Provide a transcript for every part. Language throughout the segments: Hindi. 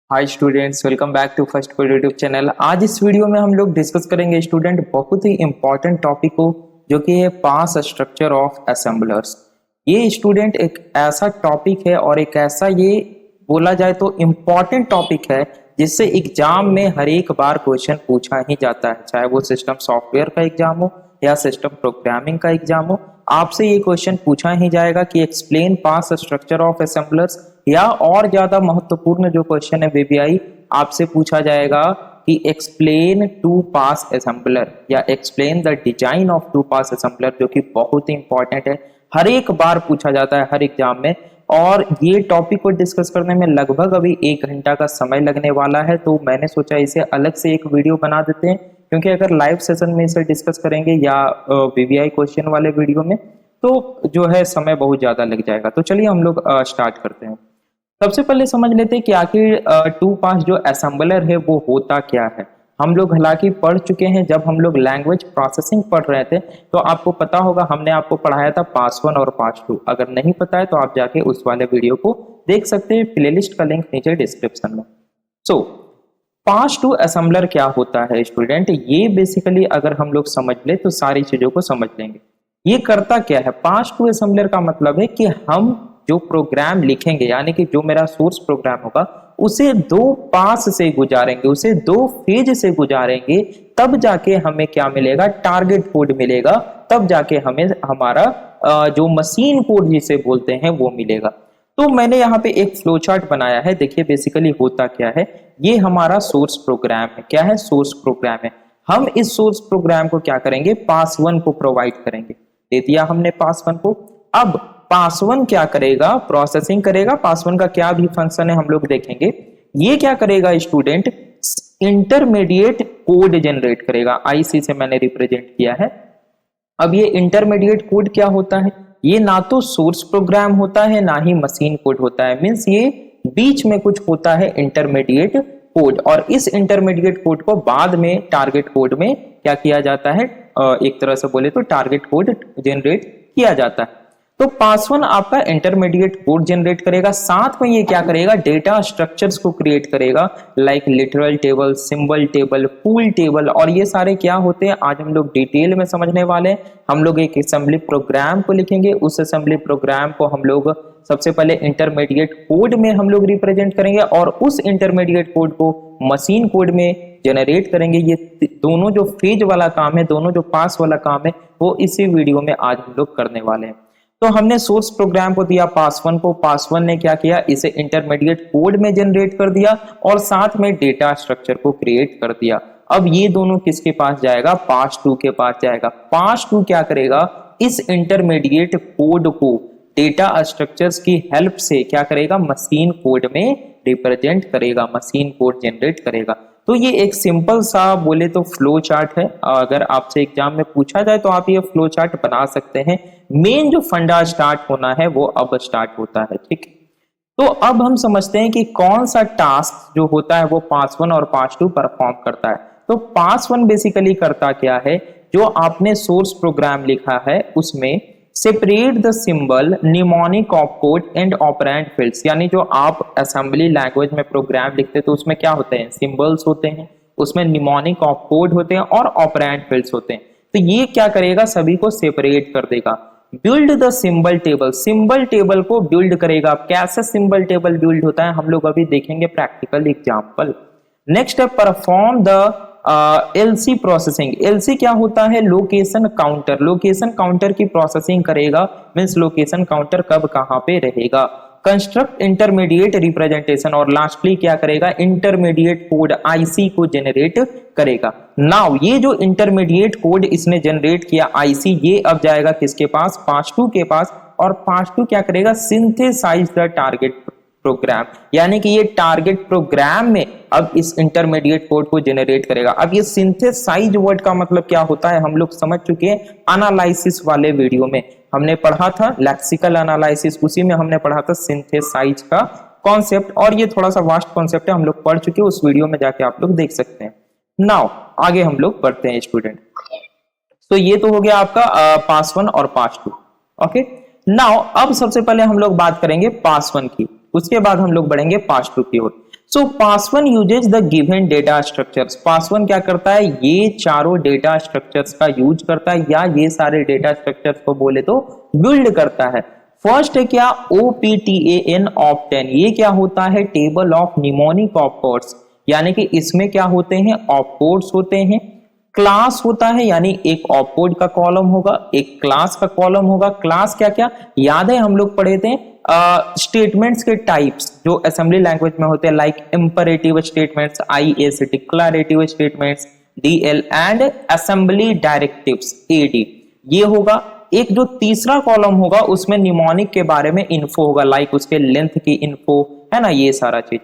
Hi students, welcome back to first code YouTube channel. आज इस वीडियो में हम लोग डिस्कस करेंगे स्टूडेंट बहुत ही इंपॉर्टेंट टॉपिक को, जो कि है पास स्ट्रक्चर ऑफ असेंबलर्स। ये स्टूडेंट एक ऐसा टॉपिक है और एक ऐसा ये बोला जाए तो इम्पॉर्टेंट टॉपिक है जिससे एग्जाम में हर एक बार क्वेश्चन पूछा ही जाता है, चाहे वो सिस्टम सॉफ्टवेयर का एग्जाम हो या सिस्टम प्रोग्रामिंग का एग्जाम हो। आपसे ये क्वेश्चन पूछा ही जाएगा कि explain pass structure of assemblers, या और ज्यादा महत्वपूर्ण जो क्वेश्चन है वीबीआई आपसे पूछा जाएगा कि एक्सप्लेन टू पास असेंबलर या explain the design of two pass assembler, जो कि बहुत ही इंपॉर्टेंट है, हर एक बार पूछा जाता है हर एग्जाम में। और ये टॉपिक को डिस्कस करने में लगभग अभी 1 घंटा का समय लगने वाला है, तो मैंने सोचा इसे अलग से एक वीडियो बना देते हैं, क्योंकि अगर लाइव सेशन में इसे डिस्कस करेंगे या वीवीआई क्वेश्चन वाले वीडियो में तो जो है समय बहुत ज्यादा लग जाएगा। तो चलिए हम लोग स्टार्ट करते हैं। सबसे पहले समझ लेते हैं कि आखिर टू पास जो असेंबलर है वो होता क्या है। हम लोग हालांकि पढ़ चुके हैं, जब हम लोग लैंग्वेज प्रोसेसिंग पढ़ रहे थे तो आपको पता होगा हमने आपको पढ़ाया था पास 1 और पास 2। अगर नहीं पता है तो आप जाके उस वाले वीडियो को देख सकते हैं, प्लेलिस्ट का लिंक नीचे डिस्क्रिप्शन में। सो पास 2 असेंबलर क्या होता है स्टूडेंट, ये बेसिकली अगर हम लोग समझ ले तो सारी चीजों को समझ लेंगे। ये करता क्या है, पास 2 असेंबलर का मतलब है कि हम जो प्रोग्राम लिखेंगे, यानी कि जो मेरा सोर्स प्रोग्राम होगा उसे 2 पास से गुजारेंगे, उसे 2 फेज से गुजारेंगे, तब जाके हमें क्या मिलेगा, टारगेट कोड मिलेगा, तब जाके हमें हमारा जो मशीन कोड जिसे बोलते हैं वो मिलेगा। तो मैंने यहाँ पे एक फ्लो चार्ट बनाया है, देखिए बेसिकली होता क्या है। ये हमारा सोर्स प्रोग्राम है। क्या है? सोर्स प्रोग्राम है। हम इस सोर्स प्रोग्राम को क्या करेंगे, पास 1 को प्रोवाइड करेंगे। दे दिया हमने पास 1 को। अब पास 1 क्या करेगा, प्रोसेसिंग करेगा। पास 1 का क्या भी फंक्शन है हम लोग देखेंगे। ये क्या करेगा स्टूडेंट, इंटरमीडिएट कोड जनरेट करेगा। आईसी से मैंने रिप्रेजेंट किया है। अब ये इंटरमीडिएट कोड क्या होता है, ये ना तो सोर्स प्रोग्राम होता है ना ही मशीन कोड होता है, मींस ये बीच में कुछ होता है इंटरमीडिएट कोड। और इस इंटरमीडिएट कोड को बाद में टारगेट कोड में क्या किया जाता है, एक तरह से बोले तो टारगेट कोड जनरेट किया जाता है। तो पास 1 आपका इंटरमीडिएट कोड जनरेट करेगा, साथ में ये क्या करेगा, डेटा स्ट्रक्चर्स को क्रिएट करेगा, like literal table, symbol table, pool table. और ये सारे क्या होते हैं आज हम लोग डिटेल में समझने वाले हैं। हम लोग एक असेंबली प्रोग्राम को लिखेंगे, उस असेंबली प्रोग्राम को हम लोग सबसे पहले इंटरमीडिएट कोड में हम लोग रिप्रेजेंट करेंगे और उस इंटरमीडिएट कोड को मशीन कोड में जनरेट करेंगे। ये दोनों जो फेज वाला काम है, दोनों जो पास वाला काम है, वो इसी वीडियो में आज हम लोग करने वाले हैं। तो हमने सोर्स प्रोग्राम को दिया पास 1 को, पास 1 ने क्या किया, इसे इंटरमीडिएट कोड में जनरेट कर दिया और साथ में डेटा स्ट्रक्चर को क्रिएट कर दिया। अब ये दोनों किसके पास जाएगा, पास 2 के पास जाएगा। पास 2 क्या करेगा, इस इंटरमीडिएट कोड को डेटा स्ट्रक्चर्स की हेल्प से क्या करेगा, मशीन कोड में रिप्रेजेंट करेगा, मशीन कोड जनरेट करेगा। तो ये एक सिंपल सा बोले तो फ्लो चार्ट है। अगर आपसे एग्जाम में पूछा जाए तो आप ये फ्लो चार्ट बना सकते हैं। मेन जो फंडा स्टार्ट होना है वो अब स्टार्ट होता है, ठीक। तो अब हम समझते हैं कि कौन सा टास्क जो होता है वो पास 1 और पास 2 परफॉर्म करता है। तो पास 1 बेसिकली करता क्या है, जो आपने सोर्स प्रोग्राम लिखा है उसमें separate the symbol, mnemonic of code and operand fields. यानी जो आप असेंबली लैंग्वेज में प्रोग्राम लिखते हैं तो उसमें क्या होते हैं, सिंबल्स होते हैं, उसमें निमोनिक ऑफ कोड होते हैं और ऑपरेंड फील्ड्स होते हैं। तो ये क्या करेगा, सभी को सेपरेट कर देगा। Build the symbol table, symbol table को बिल्ड करेगा। कैसे सिंबल टेबल बिल्ड होता है हम लोग अभी देखेंगे प्रैक्टिकल एग्जांपल। नेक्स्ट है perform the LC processing. LC क्या होता है, लोकेशन काउंटर। लोकेशन काउंटर की प्रोसेसिंग करेगा, मींस लोकेशन काउंटर कब कहां पे रहेगा। कंस्ट्रक्ट इंटरमीडिएट रिप्रेजेंटेशन, और लास्टली क्या करेगा, इंटरमीडिएट कोड आईसी को जनरेट करेगा। नाउ ये जो इंटरमीडिएट कोड इसने जनरेट किया आईसी, ये अब जाएगा किसके पास, पास 2 के पास। और पास 2 क्या करेगा, सिंथेसाइज द टारगेट प्रोग्राम, यानी कि ये टारगेट प्रोग्राम में अब इस इंटरमीडिएट कोड को जनरेट करेगा। अब ये सिंथेसाइज वर्ड का मतलब क्या होता है हम लोग समझ चुके हैं, एनालिसिस वाले वीडियो में हमने पढ़ा था, लेक्सिकल एनालिसिस, उसी में हमने पढ़ा था सिंथेसाइज का कॉन्सेप्ट। और ये थोड़ा सा वास्ट कॉन्सेप्ट है, हम लोग पढ़ चुके हैं, उस वीडियो में जाके आप लोग देख सकते हैं। नाउ आगे हम लोग बढ़ते हैं स्टूडेंट। तो ये तो हो गया आपका पास 1 और पास 2। ओके, नाउ अब सबसे पहले हम लोग बात करेंगे पास 1 की, उसके बाद हम लोग बढ़ेंगे पास 2 की ओर। So pass one uses the given data structures. Pass one क्या करता है, ये चारों डेटा स्ट्रक्चर्स का यूज करता है, या ये सारे डेटा स्ट्रक्चर्स को बोले तो बिल्ड करता है। फर्स्ट है क्या, OPTAN ऑप्टेन। ये क्या होता है, टेबल ऑफ निमोनिक ऑपकोड्स, यानी कि इसमें क्या होते हैं, ऑपकोड्स होते हैं। क्लास होता है, यानी एक ऑपकोड का कॉलम होगा, एक क्लास का कॉलम होगा। क्लास क्या क्या याद है, हम लोग पढ़े थे स्टेटमेंट्स के टाइप्स जो असेंबली लैंग्वेज में होते हैं, like imperative statements, IS, declarative statements, DL, and assembly directives, AD। ये होगा। एक जो तीसरा कॉलम होगा उसमें निमोनिक के बारे में इन्फो होगा, लाइक उसके लेंथ की इन्फो, है ना, ये सारा चीज।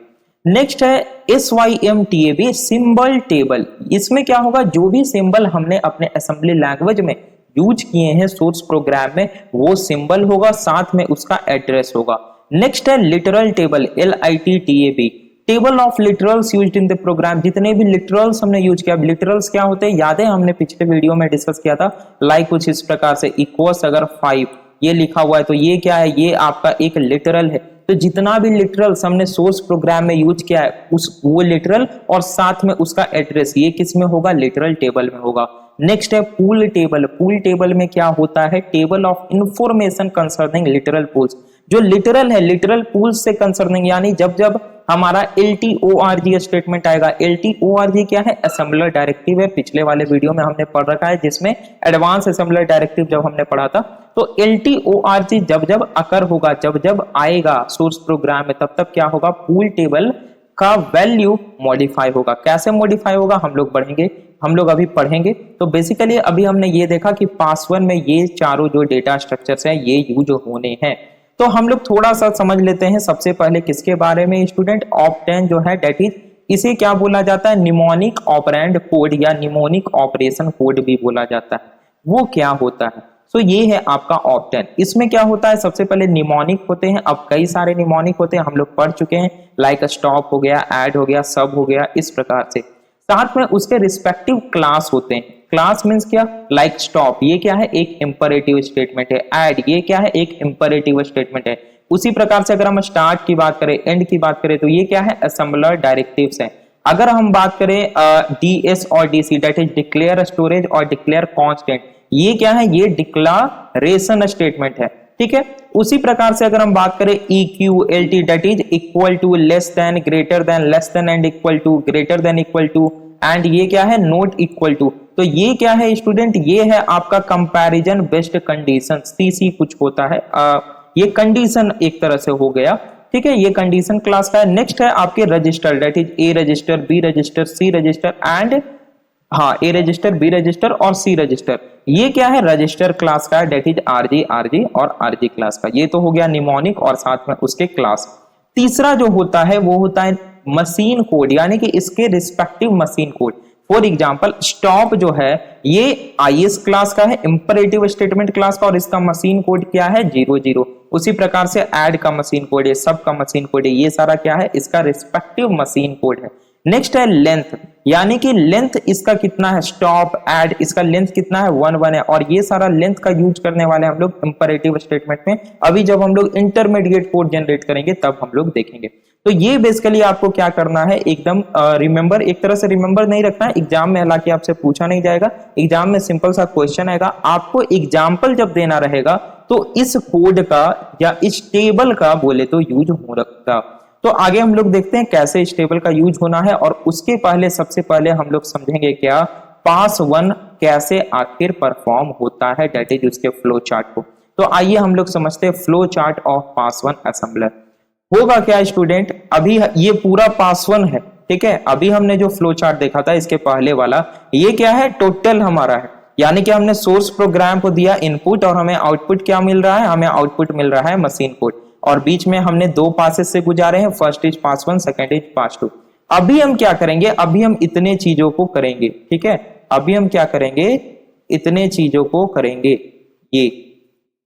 नेक्स्ट है SYMTAB, सिंबल टेबल। इसमें क्या होगा, जो भी सिंबल हमने अपने असेंबली लैंग्वेज में यूज किए हैं सोर्स प्रोग्राम में, वो सिंबल होगा, साथ में उसका एड्रेस होगा। नेक्स्ट है literal table, LITTAB, table of literals used in the program. जितने भी लिटरल्स हमने यूज किया, लिटरल्स क्या होते हैं याद है, हमने पिछले वीडियो में डिस्कस किया था, लाइक कुछ इस प्रकार से, इक्वल्स अगर 5 ये लिखा हुआ है तो ये क्या है, ये आपका एक लिटरल है। तो जितना भी लिटरल्स हमने सोर्स प्रोग्राम में यूज किया है, उस वो लिटरल और साथ में उसका एड्रेस, ये किस में होगा, लिटरल टेबल में होगा। नेक्स्ट है पूल टेबल। पूल टेबल में क्या होता है, table of information concerning literal pools. जो लिटरल है, लिटरल पूल्स से कंसर्निंग, यानी जब जब हमारा LTORG स्टेटमेंट आएगा। LTORG क्या है, असेंबलर डायरेक्टिव है, पिछले वाले वीडियो में हमने पढ़ रखा है, जिसमें एडवांस असेंबलर डायरेक्टिव जब हमने पढ़ा था। तो LTORG जब जब अकर होगा, जब जब आएगा सोर्स प्रोग्राम में, तब तब क्या होगा, पूल टेबल का वैल्यू मॉडिफाई होगा। कैसे मॉडिफाई होगा हम लोग अभी पढ़ेंगे। तो बेसिकली अभी हमने ये देखा कि पास वन में ये चारों जो डेटा स्ट्रक्चर्स हैं ये यूज होने हैं। तो हम लोग थोड़ा सा समझ लेते हैं सबसे पहले किसके बारे में, स्टूडेंट, ऑप्टेन जो है, डेट इज, इसे क्या बोला जाता है, निमोनिक ऑपरेंड कोड या निमोनिक ऑपरेशन कोड भी बोला जाता है। वो क्या होता है, सो ये है आपका ऑप्टेन। इसमें क्या होता है, सबसे पहले निमोनिक होते हैं। अब कई सारे निमोनिक होते हैं, हम लोग पढ़ चुके हैं, लाइक स्टॉप हो गया, ऐड हो गया, सब हो गया, इस प्रकार से। साथ में उसके रिस्पेक्टिव क्लास होते हैं। क्लास मींस क्या, लाइक स्टॉप ये क्या है, एक इंपरेटिव स्टेटमेंट है। ऐड ये क्या है, एक इंपरेटिव स्टेटमेंट है। उसी प्रकार से अगर हम स्टार्ट की बात करें, एंड की बात करें, तो ये क्या है, असेंबलर डायरेक्टिव्स है। अगर हम बात करें DS और DC, that is declare storage और डिक्लेयर कांस्टेंट, ये क्या है, ये डिक्लेरेशन स्टेटमेंट है, ठीक है। उसी प्रकार से अगर हम बात करें EQLT, that is equal to, less than, greater than, less than and equal to, greater than equal to, and ये क्या है, नॉट इक्वल टू। तो ये क्या है स्टूडेंट, ये है आपका कंपैरिजन बेस्ड कंडीशन, CC कुछ होता है, ये कंडीशन एक तरह से हो गया, ठीक है, ये कंडीशन क्लास का है। नेक्स्ट है आपके register, that is A register, B register, C register and A register, B register और C रजिस्टर। ये क्या है, रजिस्टर क्लास का है, डेट इज RG और RG क्लास का। ये तो हो गया निमोनिक और साथ में उसके क्लास। तीसरा जो होता है वो होता है मशीन कोड, यानी कि इसके respective machine code. For example stop जो है ये IS क्लास का है, इंपरेटिव स्टेटमेंट क्लास का, और इसका मशीन कोड क्या है, 00। उसी प्रकार से ऐड का मशीन कोड है, सब का मशीन कोड है, ये सारा क्या है, इसका रिस्पेक्टिव मशीन कोड है। नेक्स्ट है लेंथ, यानी कि लेंथ इसका कितना है, स्टॉप, ऐड, इसका लेंथ कितना है, 1 है, और ये सारा लेंथ का यूज करने वाले हम लोग इंपरेटिव स्टेटमेंट में। अभी जब हम लोग इंटरमीडिएट कोड जनरेट करेंगे तब हम लोग देखेंगे। तो ये बेसिकली आपको क्या करना है, एकदम रिमेंबर, एक तरह से रिमेंबर नहीं रखना है, एग्जाम में हालांकि आपसे पूछा नहीं जाएगा, एग्जाम में सिंपल सा क्वेश्चन आएगा, आपको एग्जाम्पल जब देना रहेगा तो इस कोड का या इस टेबल का बोले तो यूज हो रखता। तो आगे हम लोग देखते हैं कैसे इस टेबल का यूज होना है, और उसके पहले सबसे पहले हम लोग समझेंगे क्या पास वन कैसे आखिर परफॉर्म होता है, डेट इज उसके फ्लो चार्ट को। तो आइए हम लोग समझते हैं flow chart of pass one assembler. होगा क्या स्टूडेंट, अभी ये पूरा पास वन है, ठीक है। अभी हमने जो फ्लो चार्ट देखा था इसके पहले वाला, ये क्या है, टोटल हमारा है, यानी कि हमने सोर्स प्रोग्राम को दिया इनपुट और हमें आउटपुट क्या मिल रहा है, हमें आउटपुट मिल रहा है मशीन कोड, और बीच में हमने 2 पासेस से गुजारे हैं, first is pass 1, second is pass 2। अभी हम क्या करेंगे, अभी हम इतने चीजों को करेंगे, ठीक है। अभी हम क्या करेंगे, इतने चीजों को करेंगे, ये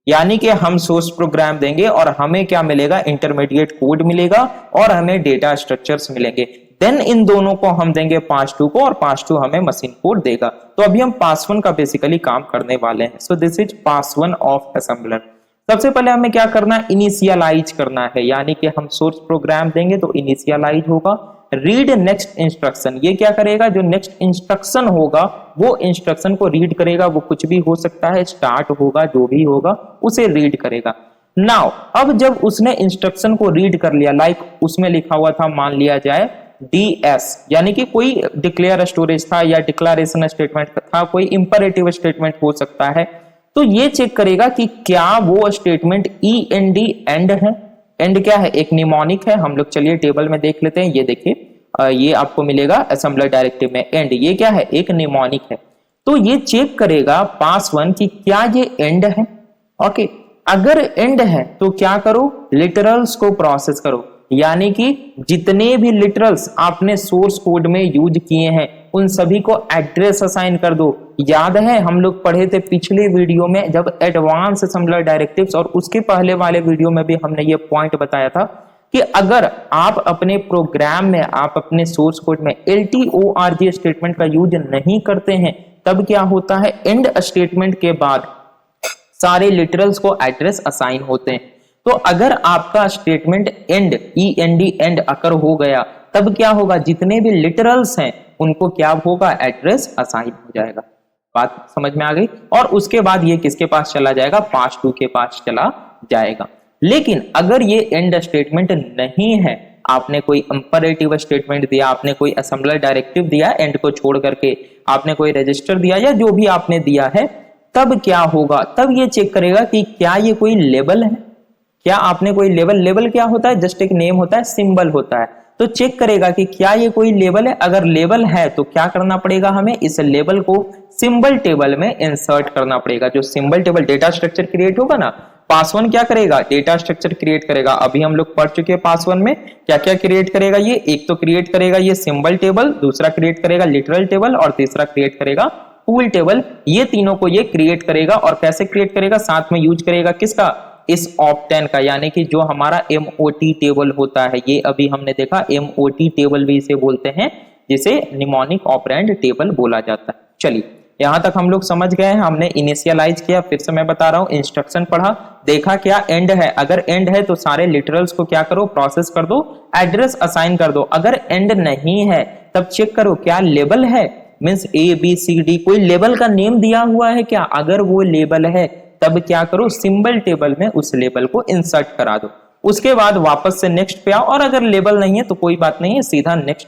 यानी कि हम सोर्स प्रोग्राम देंगे और हमें क्या मिलेगा, इंटरमीडिएट कोड मिलेगा और हमें डेटा स्ट्रक्चर्स मिलेंगे। देन इन दोनों को हम देंगे पास 2 को, और पास 2 हमें मशीन कोड देगा। तो अभी हम पास 1 का बेसिकली काम करने वाले हैं। So this is pass 1 of assembler. सबसे पहले हमें क्या करना है, इनिशियलाइज करना है, यानी कि हम सोर्स प्रोग्राम देंगे तो इनिशियलाइज होगा। Read next instruction. ये क्या करेगा, जो नेक्स्ट इंस्ट्रक्शन होगा वो इंस्ट्रक्शन को रीड करेगा। वो कुछ भी हो सकता है, स्टार्ट होगा, जो भी होगा उसे रीड करेगा। नाउ अब जब उसने इंस्ट्रक्शन को रीड कर लिया, लाइक उसमें लिखा हुआ था, मान लिया जाए DS, यानी कि कोई डिक्लेयर स्टोरेज था या डिक्लेरेशन स्टेटमेंट था, कोई इंपरेटिव स्टेटमेंट हो सकता है, तो ये चेक करेगा कि क्या वो स्टेटमेंट END एंड है। एंड क्या है, एक निमोनिक है। हम लोग चलिए टेबल में देख लेते हैं। ये देखिए, ये आपको मिलेगा असेंबलर डायरेक्टिव में एंड। ये क्या है, एक निमोनिक है। तो ये चेक करेगा पास 1 कि क्या ये एंड है। ओके, अगर एंड है तो क्या करो, लिटरल्स को प्रोसेस करो, यानी कि जितने भी लिटरल्स आपने सोर्स कोड में यूज किए हैं उन सभी को एड्रेस असाइन कर दो। याद है हम लोग पढ़े थे पिछले वीडियो में, जब एडवांस असेंबलर डायरेक्टिव्स, और उसके पहले वाले वीडियो में भी हमने ये पॉइंट बताया था कि अगर आप अपने प्रोग्राम में, आप अपने सोर्स कोड में LTORG स्टेटमेंट का यूज नहीं करते हैं, तब क्या होता है, एंड स्टेटमेंट के बाद सारे लिटरल्स को एड्रेस असाइन होते हैं। तो अगर आपका स्टेटमेंट एंड END एंड अकर हो गया, तब क्या होगा, जितने भी लिटरल्स हैं उनको क्या होगा, एड्रेस असाइन हो जाएगा। बात समझ में आ गई। और उसके बाद ये किसके पास चला जाएगा, पास 2 के पास चला जाएगा। लेकिन अगर ये एंड स्टेटमेंट नहीं है, आपने कोई इंपरेटिव स्टेटमेंट दिया, आपने कोई असेंबलर डायरेक्टिव दिया एंड को छोड़ करके, आपने कोई रजिस्टर दिया या जो भी आपने दिया है, तब क्या होगा, तब ये चेक करेगा कि क्या ये कोई लेबल है, क्या आपने कोई लेबल, लेबल क्या होता है, जस्ट एक नेम होता है, सिंबल होता है। तो चेक करेगा कि क्या ये कोई लेबल है। अगर लेबल है तो क्या करना पड़ेगा, हमें इस लेबल को सिंबल टेबल में इंसर्ट करना पड़ेगा। जो symbol table data structure create होगा ना, पास 1 क्या करेगा, डेटा स्ट्रक्चर क्रिएट करेगा। अभी हम लोग पढ़ चुके हैं पास 1 में क्या क्या क्रिएट करेगा। ये एक तो क्रिएट करेगा ये सिंबल टेबल, दूसरा क्रिएट करेगा लिटरल टेबल, और तीसरा क्रिएट करेगा पूल टेबल। ये तीनों को ये क्रिएट करेगा। और कैसे क्रिएट करेगा, साथ में यूज करेगा किसका, इस ऑप्टेन का, यानी कि जो हमारा MOT टेबल होता है। ये अभी हमने देखा, MOT टेबल भी इसे बोलते हैं, जिसे निमोनिक ऑपरेंड टेबल बोला जाता है। चलिए यहां तक हम लोग समझ गए हैं, हमने इनिशियलाइज किया। फिर से मैं बता रहा हूं, इंस्ट्रक्शन पढ़ा, देखा क्या एंड है। अगर एंड है तो सारे लिटरल्स को क्या करो, प्रोसेस कर दो, एड्रेस असाइन कर दो। अगर एंड नहीं है तब चेक करो क्या लेबल है, मीन्स ABCD, कोई लेबल का नेम दिया हुआ है क्या। अगर वो लेबल है तब क्या करो, सिंबल टेबल में उस लेबल को इंसर्ट करा दो। उसके बाद वापस से नेक्स्ट पे आओ, और अगर लेबल नहीं है तो कोई बात नहीं है, सीधा नेक्स्ट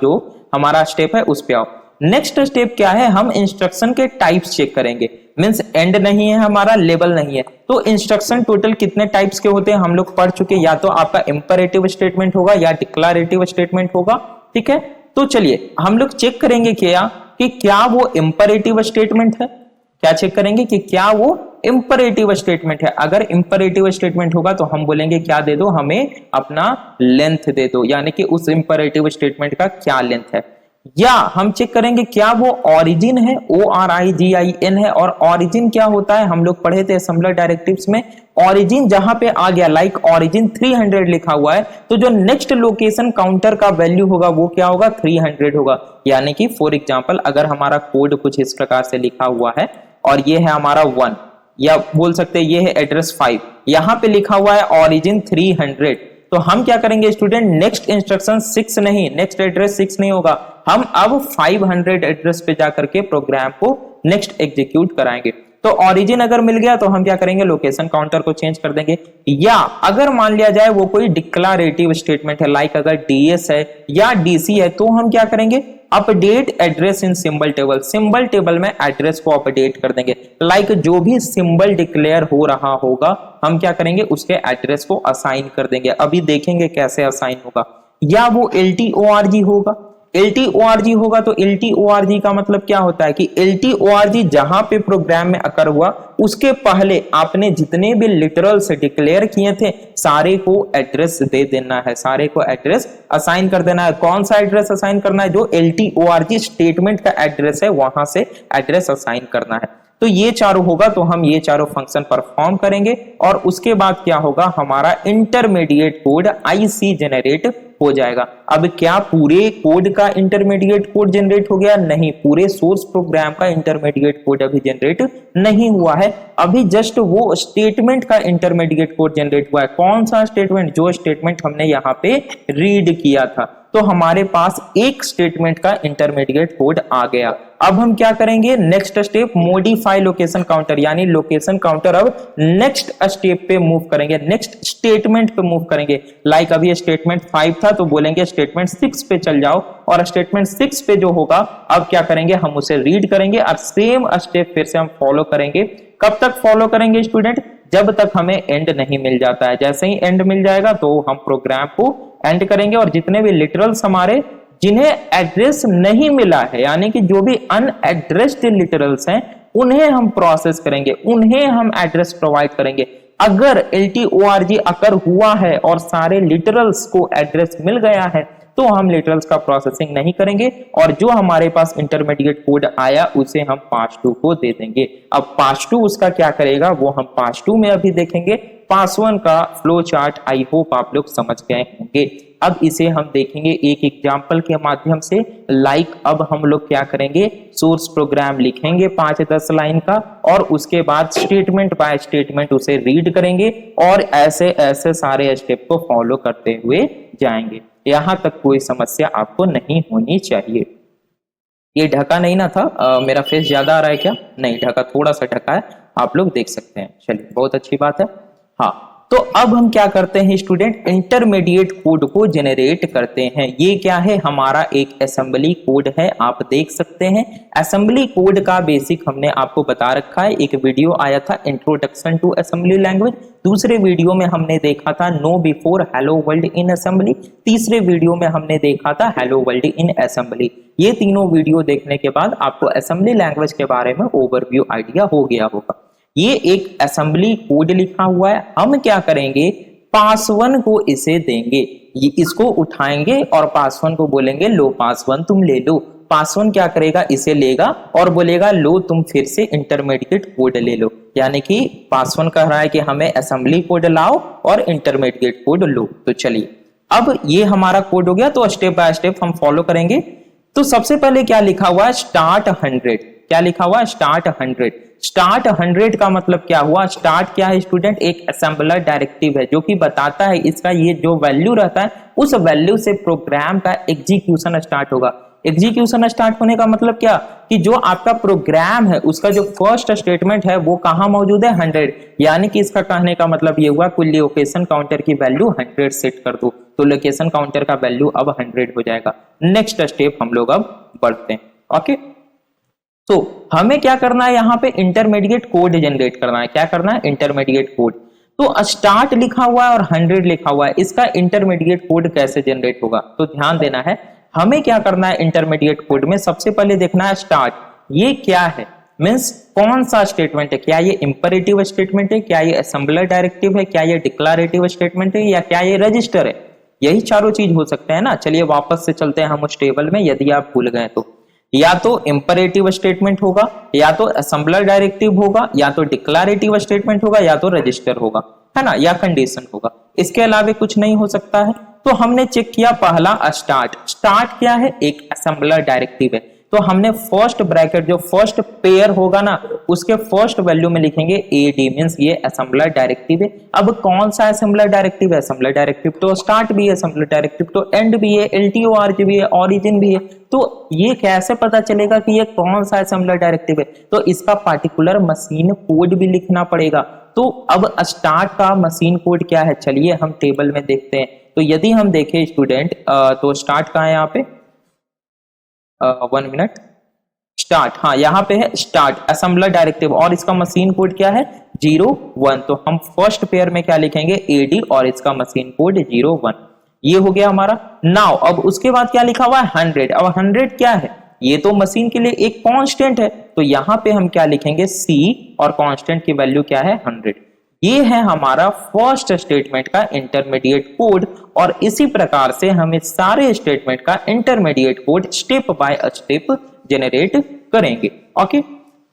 जो हमारा स्टेप है उस पे आओ। नेक्स्ट स्टेप क्या है, हम इंस्ट्रक्शन के टाइप्स चेक करेंगे। मींस एंड नहीं है हमारा, लेबल नहीं है, तो इंस्ट्रक्शन टोटल कितने टाइप्स के होते हैं हम लोग पढ़ चुके। या तो आपका इंपरेटिव स्टेटमेंट होगा या डिक्लेरेटिव स्टेटमेंट होगा। ठीक है, तो चलिए हम लोग चेक करेंगे कि क्या वो इंपरेटिव स्टेटमेंट है। क्या चेक करेंगे कि क्या वो इंपरेटिव स्टेटमेंट है। अगर इंपरेटिव स्टेटमेंट होगा तो हम बोलेंगे क्या दे दो, हमें अपना लेंथ दे दो, यानी कि उस इंपरेटिव स्टेटमेंट का क्या लेंथ है। या हम चेक करेंगे क्या वो ऑरिजिन है, ORIGIN है। और ऑरिजिन क्या होता है, हम लोग पढ़े थे असेंबलर डायरेक्टिव्स में, ऑरिजिन जहां पे आ गया, लाइक ऑरिजिन 300 लिखा हुआ है, तो जो नेक्स्ट लोकेशन काउंटर का वैल्यू होगा वो क्या होगा, 300 होगा। यानी कि फॉर एग्जांपल अगर हमारा कोड कुछ इस प्रकार से लिखा हुआ है और ये है हमारा 1, या बोल सकते हैं ये है एड्रेस 5, यहां पे लिखा हुआ है ऑरिजिन 300, तो हम क्या करेंगे स्टूडेंट, नेक्स्ट इंस्ट्रक्शन 6 नहीं, नेक्स्ट एड्रेस 6 नहीं होगा, हम अब 500 एड्रेस पे जाकर के प्रोग्राम को नेक्स्ट एग्जीक्यूट कराएंगे। तो ऑरिजिन अगर मिल गया तो हम क्या करेंगे, लोकेशन काउंटर को चेंज कर देंगे। या अगर मान लिया जाए वो कोई डिक्लेरेटिव स्टेटमेंट है, लाइक अगर DS है या DC है, तो हम क्या करेंगे, update address in symbol table, symbol table में एड्रेस को अपडेट कर देंगे। लाइक जो भी सिंबल डिक्लेयर हो रहा होगा हम क्या करेंगे, उसके एड्रेस को असाइन कर देंगे। अभी देखेंगे कैसे असाइन होगा। या वो LTORG होगा, LTORG होगा तो LTORG का मतलब क्या होता है कि LTORG जहां पे प्रोग्राम में अकर हुआ उसके पहले आपने जितने भी लिटरल्स डिक्लेयर किए थे सारे को एड्रेस दे देना है, सारे को एड्रेस असाइन कर देना है। कौन सा एड्रेस असाइन करना है, जो LTORG स्टेटमेंट का एड्रेस है वहां से एड्रेस असाइन करना है। तो ये चारों होगा तो हम ये चारों फंक्शन परफॉर्म करेंगे और उसके बाद क्या होगा, हमारा इंटरमीडिएट कोड IC जनरेट हो जाएगा। अब क्या पूरे कोड का इंटरमीडिएट कोड जनरेट हो गया, नहीं, पूरे सोर्स प्रोग्राम का इंटरमीडिएट कोड अभी जनरेट नहीं हुआ है, अभी जस्ट वो स्टेटमेंट का इंटरमीडिएट कोड जनरेट हुआ है। कौन सा स्टेटमेंट, जो स्टेटमेंट हमने यहाँ पे रीड किया था। तो हमारे पास एक स्टेटमेंट का इंटरमीडिएट कोड आ गया। अब हम क्या करेंगे, next step modify location counter, यानी लोकेशन काउंटर अब नेक्स्ट स्टेप पे मूव करेंगे, नेक्स्ट स्टेटमेंट पे मूव करेंगे। लाइक अभी स्टेटमेंट 5 था तो बोलेंगे स्टेटमेंट 6 पे चल जाओ, और स्टेटमेंट 6 पे जो होगा अब क्या करेंगे, हम उसे रीड करेंगे और सेम स्टेप फिर से हम फॉलो करेंगे। कब तक फॉलो करेंगे स्टूडेंट, जब तक हमें एंड नहीं मिल जाता है। जैसे ही एंड मिल जाएगा तो हम प्रोग्राम को एंड करेंगे, और जितने भी लिटरल्स हमारे जिन्हें एड्रेस नहीं मिला है, यानी कि जो भी अनएड्रेस्ड लिटरल्स हैं, उन्हें हम प्रोसेस करेंगे, उन्हें हम एड्रेस प्रोवाइड करेंगे। अगर LTORG अकर हुआ है और सारे लिटरल्स को एड्रेस मिल गया है तो हम लिटरल्स का प्रोसेसिंग नहीं करेंगे, और जो हमारे पास इंटरमीडिएट कोड आया उसे हम पास 2 को दे देंगे। अब पास 2 उसका क्या करेगा वो हम पास 2 में अभी देखेंगे। पास 1 का फ्लो चार्ट आई होप आप लोग समझ गए होंगे। अब इसे हम देखेंगे एक एग्जाम्पल के माध्यम से। लाइक अब हम लोग क्या करेंगे, सोर्स प्रोग्राम लिखेंगे 5-10 लाइन का, और उसके बाद स्टेटमेंट बाय स्टेटमेंट उसे रीड करेंगे, और ऐसे ऐसे सारे स्टेप को फॉलो करते हुए जाएंगे। यहां तक कोई समस्या आपको नहीं होनी चाहिए। ये ढका नहीं ना था, मेरा फेस ज्यादा आ रहा है क्या, नहीं ढका, थोड़ा सा ढका है, आप लोग देख सकते हैं। चलिए बहुत अच्छी बात है। हाँ, तो अब हम क्या करते हैं स्टूडेंट, इंटरमीडिएट कोड को जेनरेट करते हैं। ये क्या है, हमारा एक असेंबली कोड है, आप देख सकते हैं। असेंबली कोड का बेसिक हमने आपको बता रखा है, एक वीडियो आया था इंट्रोडक्शन टू असेंबली लैंग्वेज, दूसरे वीडियो में हमने देखा था know before hello world in assembly, तीसरे वीडियो में हमने देखा था हेलो वर्ल्ड इन असेंबली। ये तीनों वीडियो देखने के बाद आपको असेंबली लैंग्वेज के बारे में ओवरव्यू आइडिया हो गया होगा। ये एक असेंबली कोड लिखा हुआ है, हम क्या करेंगे, पास 1 को इसे देंगे, ये इसको उठाएंगे और पास 1 को बोलेंगे लो पास 1 तुम ले लो। पास 1 क्या करेगा, इसे लेगा और बोलेगा लो तुम फिर से इंटरमीडिएट कोड ले लो। यानी कि पास 1 कह रहा है कि हमें असेंबली कोड लाओ और इंटरमीडिएट कोड लो। तो चलिए अब ये हमारा कोड हो गया, तो स्टेप बाय स्टेप हम फॉलो करेंगे। तो सबसे पहले क्या लिखा हुआ है, स्टार्ट 100। क्या लिखा हुआ है, स्टार्ट 100। स्टार्ट 100 का मतलब क्या हुआ, स्टार्ट क्या है स्टूडेंट, एक असेंबलर डायरेक्टिव है जो कि बताता है इसका ये जो वैल्यू रहता है उस वैल्यू से प्रोग्राम का एग्जीक्यूशन स्टार्ट होगा। एग्जीक्यूशन स्टार्ट होने का मतलब क्या, कि जो आपका प्रोग्राम है उसका जो फर्स्ट स्टेटमेंट है वो कहां मौजूद है, 100। यानी कि इसका कहने का मतलब ये हुआ कुल लोकेशन काउंटर की वैल्यू 100 सेट कर दो, तो लोकेशन काउंटर का वैल्यू अब 100 हो जाएगा। नेक्स्ट स्टेप हम लोग अब बढ़ते हैं। ओके, तो हमें क्या करना है, यहाँ पे इंटरमीडिएट कोड जनरेट करना है। क्या करना है, इंटरमीडिएट कोड। तो स्टार्ट लिखा हुआ है और 100 लिखा हुआ है, इसका इंटरमीडिएट कोड कैसे जनरेट होगा, तो ध्यान देना है। हमें क्या करना है इंटरमीडिएट कोड में, सबसे पहले देखना है स्टार्ट, ये क्या है, मींस कौन सा स्टेटमेंट है, क्या ये इंपरेटिव स्टेटमेंट है, क्या ये असेंबलर डायरेक्टिव है, क्या ये डिक्लेरेटिव स्टेटमेंट है, या क्या ये रजिस्टर है। यही चारों चीज हो सकते हैं ना। चलिए वापस से चलते हैं हम उस टेबल में, यदि आप भूल गए तो। या तो इंपरेटिव स्टेटमेंट होगा, या तो असेंबलर डायरेक्टिव होगा, या तो डिक्लेरेटिव स्टेटमेंट होगा, या तो रजिस्टर होगा, है ना, या कंडीशन होगा। इसके अलावा कुछ नहीं हो सकता है। तो हमने चेक किया पहला स्टार्ट। स्टार्ट क्या है, एक असेंबलर डायरेक्टिव है। तो हमने फर्स्ट ब्रैकेट जो फर्स्ट पेयर होगा ना उसके फर्स्ट वैल्यू में लिखेंगे एडी, मींस ये असेंबलर डायरेक्टिव है। अब कौन सा असेंबलर डायरेक्टिव है, असेंबलर डायरेक्टिव तो स्टार्ट भी है, असेंबलर डायरेक्टिव तो एंड भी है, LTORG भी है, ओरिजिन भी है। तो ये कैसे पता चलेगा कि ये कौन सा असेंबलर डायरेक्टिव है, तो इसका पार्टिकुलर मशीन कोड भी लिखना पड़ेगा। तो अब स्टार्ट का मशीन कोड क्या है, चलिए हम टेबल में देखते हैं। तो यदि हम देखें स्टूडेंट, तो स्टार्ट कहाँ है यहाँ पे, 1 मिनट, स्टार्ट, हाँ यहाँ पे है स्टार्ट असेंबलर डायरेक्टिव, और इसका मशीन कोड क्या है 01। तो हम फर्स्ट पेयर में क्या लिखेंगे AD और इसका मशीन कोड 01। ये हो गया हमारा। नाउ अब उसके बाद क्या लिखा हुआ है 100। अब 100 क्या है, ये तो मशीन के लिए एक कांस्टेंट है, तो यहाँ पे हम क्या लिखेंगे C और कांस्टेंट की वैल्यू क्या है 100। ये है हमारा फर्स्ट स्टेटमेंट का इंटरमीडिएट कोड, और इसी प्रकार से हम इस सारे स्टेटमेंट का intermediate code step by step generate करेंगे। ओके,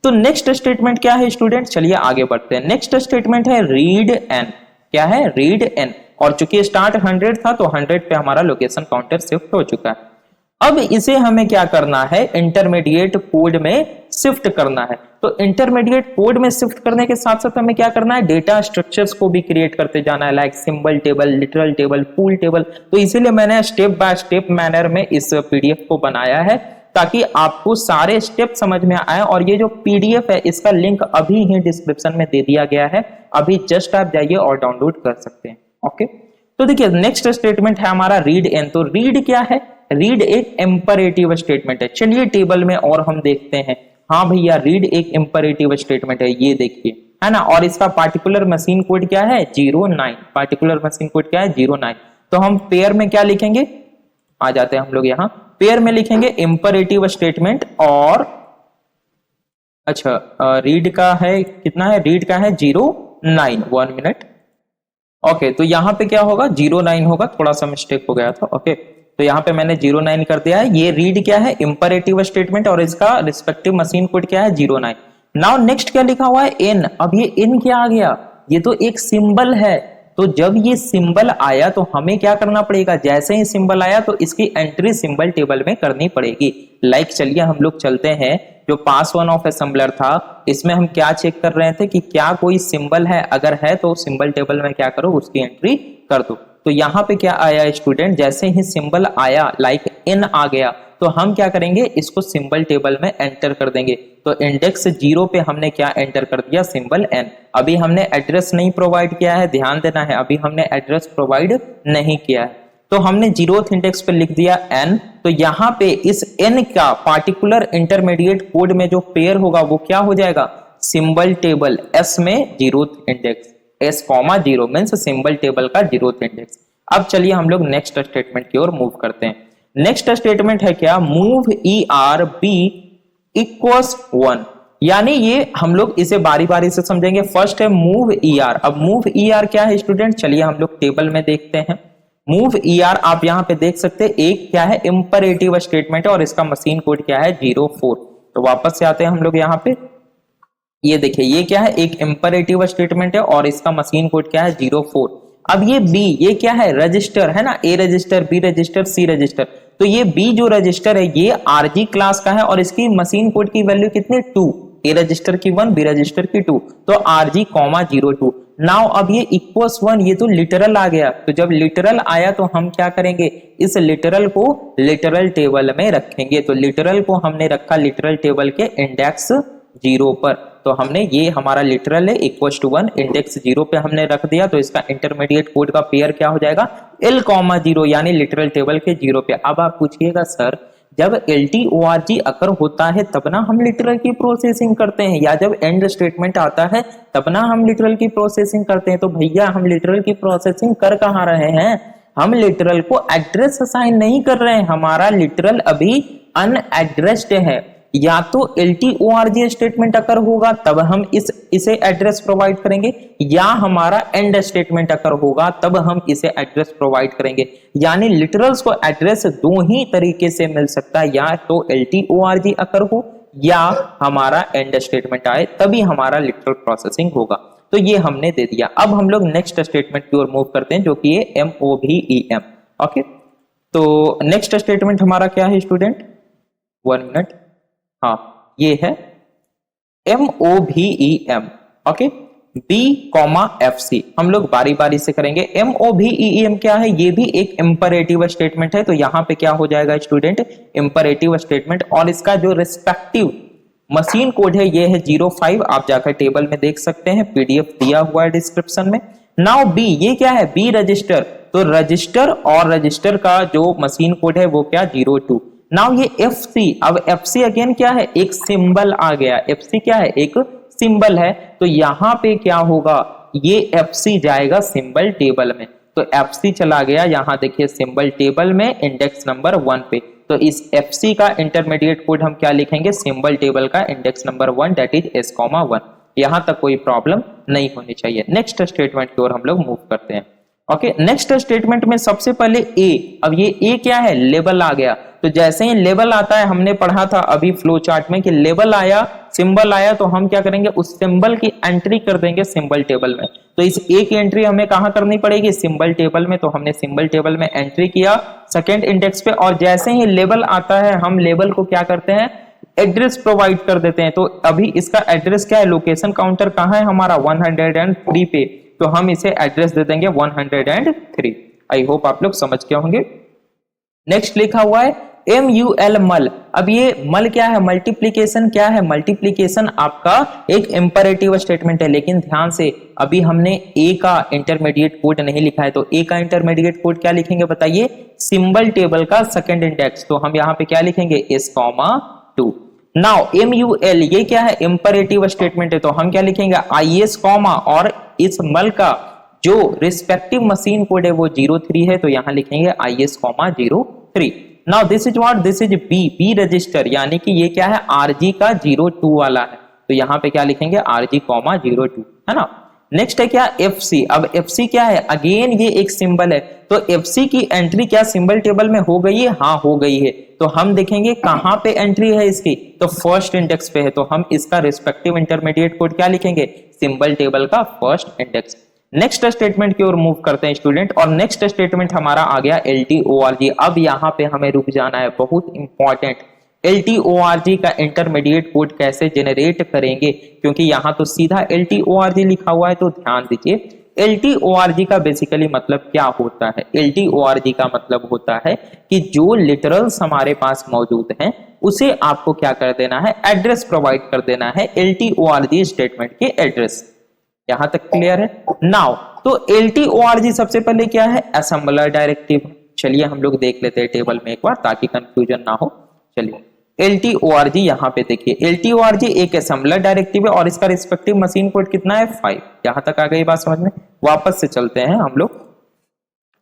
तो नेक्स्ट स्टेटमेंट क्या है स्टूडेंट, चलिए आगे बढ़ते हैं। नेक्स्ट स्टेटमेंट है रीड एन। क्या है, रीड एन, और चूंकि स्टार्ट 100 था तो 100 पे हमारा लोकेशन काउंटर शिफ्ट हो चुका है। अब इसे हमें क्या करना है, इंटरमीडिएट कोड में शिफ्ट करना है। तो इंटरमीडिएट कोड में शिफ्ट करने के साथ साथ हमें क्या करना है, डेटा स्ट्रक्चर्स को भी क्रिएट करते जाना है, like symbol table, literal table, full table. तो इसीलिए मैंने स्टेप बाय स्टेप मैनर में इस पीडीएफ को बनाया है ताकि आपको सारे स्टेप समझ में आए। और ये जो पीडीएफ है इसका लिंक अभी ही डिस्क्रिप्शन में दे दिया गया है, अभी जस्ट आप जाइए और डाउनलोड कर सकते हैं। ओके, तो देखिए नेक्स्ट स्टेटमेंट है हमारा रीड एन। तो रीड क्या है, रीड एक इंपरेटिव स्टेटमेंट है। चलिए टेबल में और हम देखते हैं। हाँ भैया, रीड एक इंपरेटिव स्टेटमेंट है, ये देखिए, है ना। और इसका पार्टिकुलर मशीन कोड क्या है, 09। पार्टिकुलर मशीन कोड क्या है, 09। तो हम पेयर में क्या लिखेंगे, आ जाते हैं हम लोग यहाँ, पेयर में लिखेंगे इंपरेटिव स्टेटमेंट। और अच्छा, रीड का है कितना है, रीड का है 09। 1 मिनट। ओके, तो यहाँ पे क्या होगा, 09 होगा, थोड़ा सा मिस्टेक हो गया था। ओके, तो यहाँ पे मैंने 09 कर दिया है। ये रीड क्या है, इंपरेटिव स्टेटमेंट, और इसका रिस्पेक्टिव मशीन कोड क्या है, 09। नाउ नेक्स्ट क्या लिखा हुआ है, एन। अब ये एन क्या आ गया, ये तो एक सिंबल है। तो जब ये सिंबल आया तो हमें क्या करना पड़ेगा, जैसे ही सिंबल आया तो इसकी एंट्री सिंबल टेबल में करनी पड़ेगी। लाइक चलिए हम लोग चलते हैं, जो पास वन ऑफ असेंबलर था इसमें हम क्या चेक कर रहे थे कि क्या कोई सिंबल है, अगर है तो सिंबल टेबल में क्या करो, उसकी एंट्री कर दो। तो यहाँ पे क्या आया स्टूडेंट, जैसे ही सिंबल आया लाइक एन आ गया तो हम क्या करेंगे, इसको सिंबल टेबल में एंटर कर देंगे। तो इंडेक्स 0 पे हमने क्या एंटर कर दिया, सिंबल एन। अभी हमने एड्रेस नहीं प्रोवाइड किया है, ध्यान देना है, अभी हमने एड्रेस प्रोवाइड नहीं किया है। तो हमने 0th इंडेक्स पे लिख दिया एन। तो यहाँ पे इस एन का पार्टिकुलर इंटरमीडिएट कोड में जो पेयर होगा वो क्या हो जाएगा, सिंबल टेबल एस में 0th index, S comma 0 means symbol table का 0th इंडेक्स। अब चलिए हम लोग नेक्स्ट स्टेटमेंट की ओर मूव करते हैं। नेक्स्ट स्टेटमेंट है क्या, move E R B equals 1। यानी ये हम लोग इसे बारी बारी से समझेंगे। फर्स्ट है मूव ई आर। अब मूव ई आर क्या है स्टूडेंट, चलिए हम लोग टेबल में देखते हैं। मूव ई आर आप यहां पे देख सकते हैं, एक क्या है, इंपरेटिव स्टेटमेंट है और इसका मशीन कोड क्या है, 04। तो वापस से आते हैं हम लोग यहाँ पे, ये देखिए ये क्या है, एक इंपरेटिव स्टेटमेंट है और इसका मशीन कोड क्या है, 04। अब ये बी, ये क्या है, रजिस्टर है ना, ए register, B register, C register. तो ये बी जो रजिस्टर है ये आरजी क्लास का है और इसकी मशीन कोड की वैल्यू कितनी, 2। ए रजिस्टर की 1, बी रजिस्टर की 2, तो आरजी कॉमा 02। नाउ अब ये इक्वल्स 1, ये तो लिटरल आ गया। तो जब लिटरल आया तो हम क्या करेंगे, इस लिटरल को लिटरल टेबल में रखेंगे। तो लिटरल को हमने रखा लिटरल टेबल के इंडेक्स 0 पर। तो हमने ये हमारा लिटरल है इक्वल्स टू 1, इंडेक्स 0 पे हमने रख दिया। तो इसका इंटरमीडिएट कोड का पेयर क्या हो जाएगा, L, 0 यानी लिटरल टेबल के 0 पे। अब आप पूछिएगा सर जब LTORG अकर होता है तब ना हम लिटरल की प्रोसेसिंग करते हैं, या जब एंड स्टेटमेंट आता है तब ना हम लिटरल की प्रोसेसिंग करते हैं। तो भैया हम लिटरल की प्रोसेसिंग कर कहाँ रहे हैं, हम लिटरल को एड्रेस असाइन नहीं कर रहे हैं। हमारा लिटरल अभी अनएड्रेस्ड है। या तो LTORG स्टेटमेंट अकर होगा तब हम इसे एड्रेस प्रोवाइड करेंगे, या हमारा एंड स्टेटमेंट अकर होगा तब हम इसे एड्रेस प्रोवाइड करेंगे। यानी लिटरल्स को एड्रेस दो ही तरीके से मिल सकता है, या तो LTORG अकर हो या हमारा एंड स्टेटमेंट आए, तभी हमारा लिटरल प्रोसेसिंग होगा। तो ये हमने दे दिया। अब हम लोग नेक्स्ट स्टेटमेंट की ओर मूव करते हैं, जो कि ये MOVEM। ओके, तो नेक्स्ट स्टेटमेंट हमारा क्या है स्टूडेंट, 1 मिनट, हाँ ये है MOVEM। ओके, B, FC हम लोग बारी बारी से करेंगे। MOVEM क्या है, ये भी एक इंपरेटिव स्टेटमेंट है। तो यहाँ पे क्या हो जाएगा स्टूडेंट, इंपरेटिव स्टेटमेंट, और इसका जो रिस्पेक्टिव मशीन कोड है ये है 05। आप जाकर टेबल में देख सकते हैं, PDF दिया हुआ है डिस्क्रिप्शन में। नाउ B, ये क्या है, B रजिस्टर। तो रजिस्टर और रजिस्टर का जो मशीन कोड है वो क्या, 02। नाउ ये FC, अब FC अगेन क्या है, एक सिंबल आ गया। FC क्या है, एक सिंबल है। तो यहां पे क्या होगा, ये FC जाएगा सिंबल टेबल में। तो FC चला गया, यहां देखिए सिंबल टेबल में इंडेक्स नंबर 1 पे। तो इस FC का इंटरमीडिएट कोड हम क्या लिखेंगे, सिंबल टेबल का index number 1 that is S,1। यहां तक कोई प्रॉब्लम नहीं होनी चाहिए। नेक्स्ट स्टेटमेंट की ओर हम लोग मूव करते हैं। ओके, नेक्स्ट स्टेटमेंट में सबसे पहले A। अब ये A क्या है, लेबल आ गया। तो जैसे ही लेबल आता है, हमने पढ़ा था अभी फ्लो चार्ट में कि लेबल आया सिंबल आया तो हम क्या करेंगे, उस सिंबल की एंट्री कर देंगे सिंबल टेबल में। तो इस ए की एंट्री हमें कहां करनी पड़ेगी, सिंबल टेबल में। तो हमने सिंबल टेबल में एंट्री किया सेकंड इंडेक्स पे, और जैसे ही लेबल आता है हम लेबल को क्या करते हैं, एड्रेस प्रोवाइड कर देते हैं। तो अभी इसका एड्रेस क्या है, लोकेशन काउंटर कहां है हमारा 103 पे, तो हम इसे एड्रेस दे देंगे 103। आई होप आप लोग समझ गए होंगे। नेक्स्ट लिखा हुआ है MUL मल। अब ये मल क्या है, मल्टीप्लीकेशन क्या है, मल्टीप्लीकेशन आपका एक इंपरेटिव स्टेटमेंट है। लेकिन ध्यान से अभी हमने ए का इंटरमीडिएट कोड नहीं लिखा है, तो ए का इंटरमीडिएट कोड क्या लिखेंगे बताइए, सिंबल टेबल का सेकंड इंडेक्स। तो हम यहाँ पे क्या लिखेंगे, S,2। नाउ MUL ये क्या है, इंपरेटिव स्टेटमेंट है, तो हम क्या लिखेंगे IS, और इस मल का जो रिस्पेक्टिव मशीन कोड है वो 03 है, तो यहां लिखेंगे IS, 03। Now this is what, this is B register, यानी कि ये क्या है, RG का 02 वाला है, तो यहां पे क्या लिखेंगे RG, 02, है ना। नेक्स्ट है क्या, FC। अब FC क्या है, अगेन ये एक सिंबल है, तो FC की एंट्री क्या सिंबल टेबल में हो गई है, हाँ हो गई है। तो हम देखेंगे कहां पे एंट्री है इसकी, तो फर्स्ट इंडेक्स पे है, तो हम इसका रिस्पेक्टिव इंटरमीडिएट कोड क्या लिखेंगे, सिंबल टेबल का फर्स्ट इंडेक्स। नेक्स्ट स्टेटमेंट की ओर मूव करते हैं स्टूडेंट, और नेक्स्ट स्टेटमेंट हमारा आ गया LTORG। अब यहां पे हमें रुक जाना है, बहुत इंपॉर्टेंट। LTORG का इंटरमीडिएट कोड कैसे जेनरेट करेंगे, क्योंकि यहां तो सीधा LTORG लिखा हुआ है, तो ध्यान दीजिए। LTORG का बेसिकली मतलब क्या होता है, LTORG का मतलब होता है कि जो लिटरल्स हमारे पास मौजूद हैं उसे आपको क्या कर देना है, एड्रेस प्रोवाइड कर देना है LTORG स्टेटमेंट के एड्रेस। यहां तक क्लियर है। नाउ तो LTORG सबसे पहले क्या है, असेंबलर डायरेक्टिव। चलिए हम लोग देख लेते हैं टेबल में एक बार, ताकि कंफ्यूजन ना हो। चलिए LTORG यहां पे देखिए, LTORG एक असेंबलर डायरेक्टिव है और इसका रिस्पेक्टिव मशीन कोड कितना है, 5। यहां तक आ गई बात समझ में। वापस से चलते हैं हम लोग,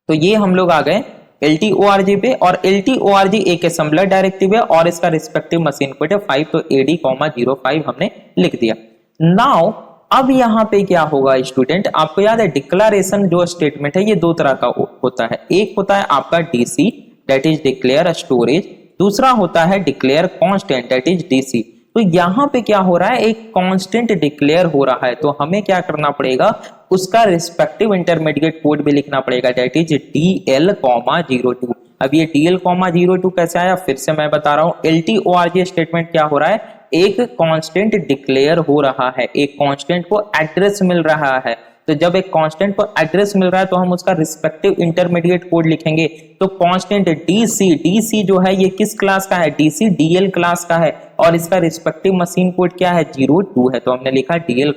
तो ये हम लोग आ गए LTORG पे, और LTORG एक असेंबलर डायरेक्टिव है और इसका रिस्पेक्टिव मशीन कोड है 5, तो AD, 05 हमने लिख दिया। नाउ अब यहां पे क्या होगा स्टूडेंट, आपको याद है डिक्लेरेशन जो स्टेटमेंट है ये दो तरह का होता है। एक होता है आपका DC, that is declare storage. दूसरा होता है declare constant, that is DC। तो यहां पे क्या हो रहा है, एक कांस्टेंट डिक्लेयर हो रहा है, तो हमें क्या करना पड़ेगा, उसका रिस्पेक्टिव इंटरमीडिएट कोड भी लिखना पड़ेगा, दैट इज DL, 02। अब ये DL, 02 कैसे आया, फिर से मैं बता रहा हूं। LTORG स्टेटमेंट क्या हो रहा है, एक कांस्टेंट डिक्लेयर हो रहा है, एक कांस्टेंट को एड्रेस मिल रहा है। तो जब एक कांस्टेंट को एड्रेस मिल रहा है तो हम उसका रिस्पेक्टिव इंटरमीडिएट कोड लिखेंगे। तो कांस्टेंट DC जो है ये किस क्लास का है, DC DL क्लास का है, और इसका रिस्पेक्टिव मशीन कोड क्या है, 02 है, तो हमने लिखा DL,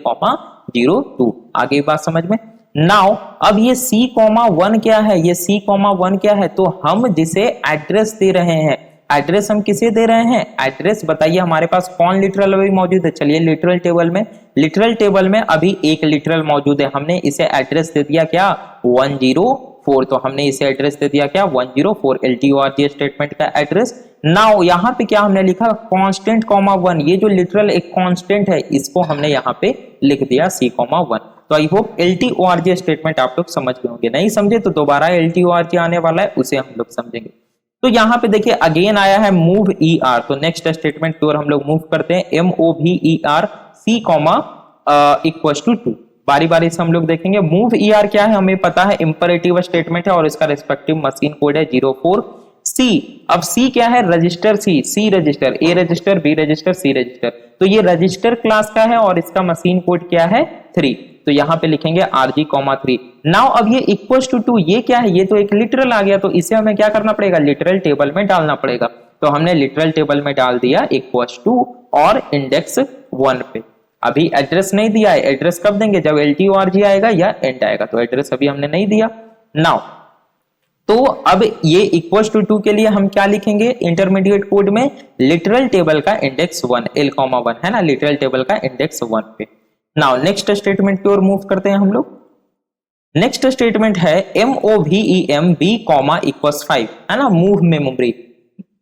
02। आगे बात समझ में। नाउ अब ये C,1 क्या है, ये C,1 क्या है, तो हम जिसे एड्रेस दे रहे हैं, एड्रेस हम किसे दे रहे हैं, एड्रेस बताइए हमारे पास कौन लिटरल अभी मौजूद है। चलिए लिटरल टेबल में अभी एक लिटरल मौजूद है, हमने इसे एड्रेस दे दिया क्या, 104। तो हमने इसे एड्रेस दे दिया क्या, 104, LTORG स्टेटमेंट का एड्रेस। नाउ यहाँ पे क्या हमने लिखा, कांस्टेंट, 1। ये जो लिटरल एक कांस्टेंट है इसको हमने यहाँ पे लिख दिया C,1। तो आई होप LTORG स्टेटमेंट आप लोग समझ गए होंगे, नहीं समझे तो दोबारा LTORG आने वाला है, उसे हम लोग समझेंगे। तो यहां पे देखिए अगेन आया है मूव ER, तो नेक्स्ट स्टेटमेंट की ओर हम लोग मूव करते हैं। MOVER C, equals to 2। बारी बारी से हम लोग देखेंगे। मूव ER क्या है, हमें पता है इंपरेटिव स्टेटमेंट है और इसका रिस्पेक्टिव मशीन कोड है 04। C, अब C क्या है, register C register, A register, B register, C register. तो ये रजिस्टर क्लास का है और इसका मशीन कोड क्या है, 3। तो यहां पे लिखेंगे RG, 3। नाउ अब ये इक्वल्स टू 2 ये क्या है, ये तो एक लिटरल आ गया, तो इसे हमें क्या करना पड़ेगा, लिटरल टेबल में डालना पड़ेगा। तो हमने लिटरल टेबल में डाल दिया इक्वल्स टू और इंडेक्स 1 पे। अभी एड्रेस नहीं दिया है, एड्रेस कब देंगे, जब LTORG आएगा या एंड आएगा, तो एड्रेस अभी हमने नहीं दिया। नाउ तो अब ये इक्वल्स टू 2 के लिए हम क्या लिखेंगे, इंटरमीडिएट कोड में लिटरल टेबल का इंडेक्स 1, L,1 है ना, लिटरल टेबल का इंडेक्स 1 पे। नाउ नेक्स्ट स्टेटमेंट की ओर मूव करते हैं हम लोग। नेक्स्ट स्टेटमेंट है MOVEM B, इक्वल्स 5, है ना, मूव मेमोरी।